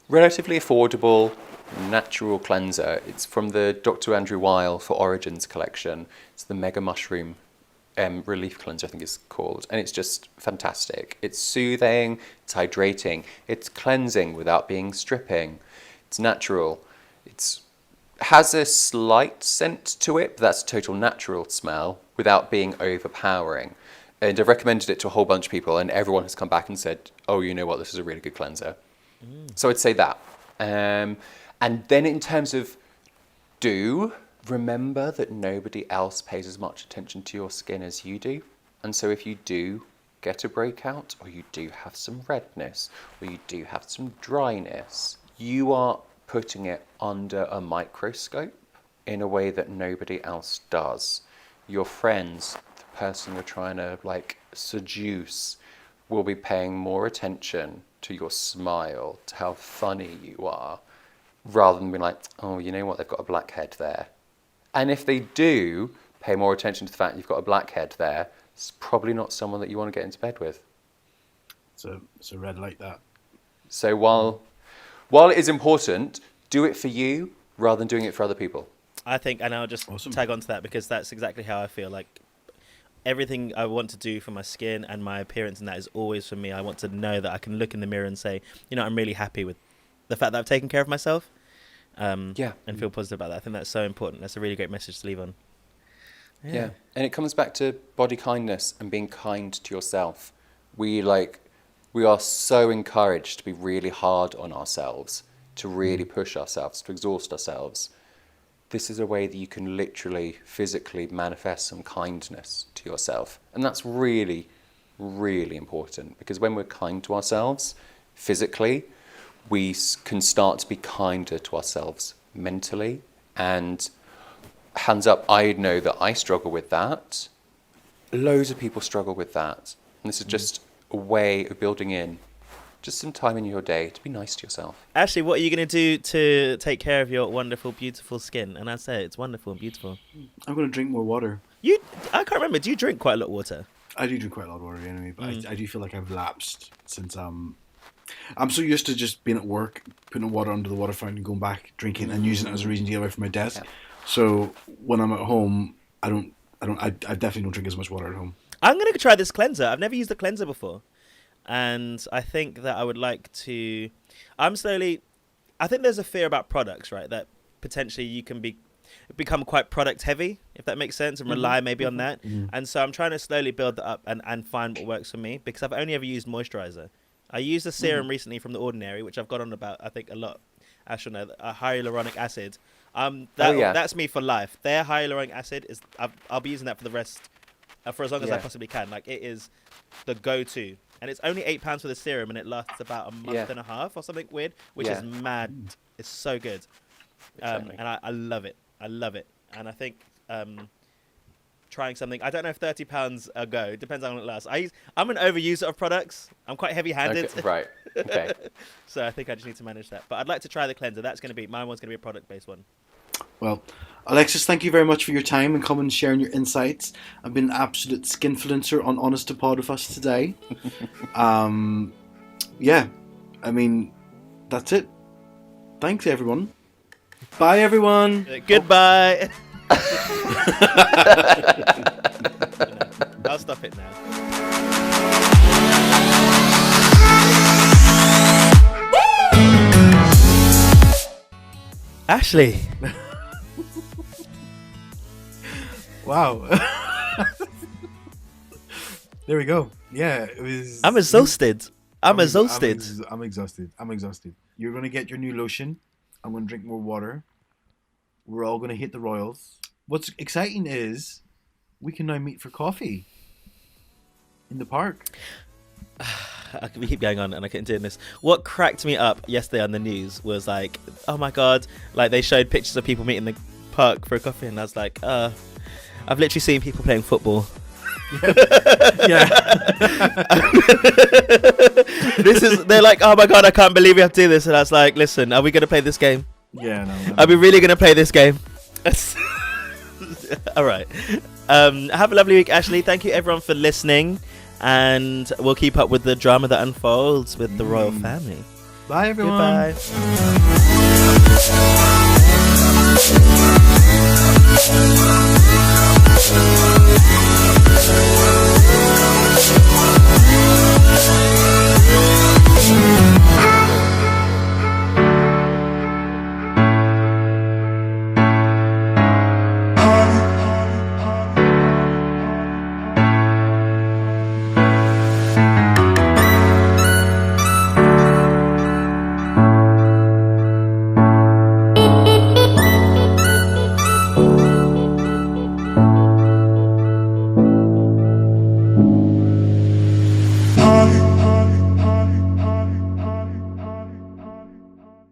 [SPEAKER 3] relatively affordable, natural cleanser. It's from the Dr. Andrew Weil for Origins collection. It's the Mega Mushroom Relief Cleanser, I think it's called, and it's just fantastic. It's soothing, it's hydrating, it's cleansing without being stripping. It's natural. It's has a slight scent to it, but that's a total natural smell without being overpowering. And I've recommended it to a whole bunch of people, and everyone has come back and said, oh, you know what, this is a really good cleanser. So I'd say that. And then in terms of remember that nobody else pays as much attention to your skin as you do. And so if you do get a breakout, or you do have some redness, or you do have some dryness, you are putting it under a microscope in a way that nobody else does. Your friends, the person you're trying to seduce, will be paying more attention to your smile, to how funny you are, rather than being like, oh, you know what, they've got a black head there. And if they do pay more attention to the fact you've got a black head there, it's probably not someone that you want to get into bed with.
[SPEAKER 1] It's a red light, that.
[SPEAKER 3] So while it is important, do it for you rather than doing it for other people.
[SPEAKER 2] I think, and I'll just tag on to that because that's exactly how I feel. Like everything I want to do for my skin and my appearance, and that is always for me. I want to know that I can look in the mirror and say, I'm really happy with the fact that I've taken care of myself. And feel positive about that. I think that's so important. That's a really great message to leave on.
[SPEAKER 3] Yeah. And it comes back to body kindness and being kind to yourself. We are so encouraged to be really hard on ourselves, to really push ourselves, to exhaust ourselves. This is a way that you can literally, physically manifest some kindness to yourself. And that's really, really important, because when we're kind to ourselves physically, we can start to be kinder to ourselves mentally. And hands up, I know that I struggle with that. Loads of people struggle with that. And this is just a way of building in just some time in your day to be nice to yourself.
[SPEAKER 2] Ashley, what are you going to do to take care of your wonderful, beautiful skin? And I say it's wonderful and beautiful.
[SPEAKER 1] I'm going to drink more water.
[SPEAKER 2] I can't remember. Do you drink quite a lot of water?
[SPEAKER 1] I do drink quite a lot of water anyway, but I do feel like I've lapsed since I'm so used to just being at work, putting water under the water fountain, going back, drinking, and using it as a reason to get away from my desk. Yeah. So when I'm at home, I definitely don't drink as much water at home.
[SPEAKER 2] I'm going to try this cleanser. I've never used a cleanser before. And I think that I would like to... I think there's a fear about products, right? That potentially you can become quite product heavy, if that makes sense, and rely maybe on that. Mm-hmm. And so I'm trying to slowly build that up and find what works for me, because I've only ever used moisturizer. I used a serum recently from The Ordinary, which I've got on about, I think, a lot. I should know, a hyaluronic acid. That's me for life. Their hyaluronic acid is... I'll be using that for the rest... for as long as I possibly can. It is the go-to. And it's only £8 for the serum, and it lasts about a month and a half or something weird, which is mad. It's so good. Exactly. And I love it. I love it. And I think trying something, I don't know if £30 a go. It depends on how long it lasts. I'm an overuser of products. I'm quite heavy-handed.
[SPEAKER 3] Okay, right. Okay.
[SPEAKER 2] So I think I just need to manage that. But I'd like to try the cleanser. Mine one's going to be a product-based one.
[SPEAKER 1] Well, Alexis, thank you very much for your time and coming and sharing your insights. I've been an absolute skinfluencer on Honest to Pod with us today. That's it. Thanks, everyone. Bye, everyone.
[SPEAKER 2] Goodbye. I'll stop it now. Ashley.
[SPEAKER 1] Wow. There we go. Yeah, it was.
[SPEAKER 2] I'm exhausted. I'm exhausted.
[SPEAKER 1] I'm exhausted. You're gonna get your new lotion. I'm gonna drink more water. We're all gonna hit the Royals. What's exciting is we can now meet for coffee in the park.
[SPEAKER 2] We keep going on and I keep doing this. What cracked me up yesterday on the news was like, oh my god, like they showed pictures of people meeting in the park for a coffee, and I was like, I've literally seen people playing football.
[SPEAKER 1] Yeah.
[SPEAKER 2] They're like, oh my god, I can't believe we have to do this, and I was like, listen, are we gonna play this game?
[SPEAKER 1] Yeah, no.
[SPEAKER 2] Are we really gonna play this game? All right. Have a lovely week, Ashley. Thank you everyone for listening, and we'll keep up with the drama that unfolds with the royal family.
[SPEAKER 1] Bye everyone.
[SPEAKER 2] Goodbye.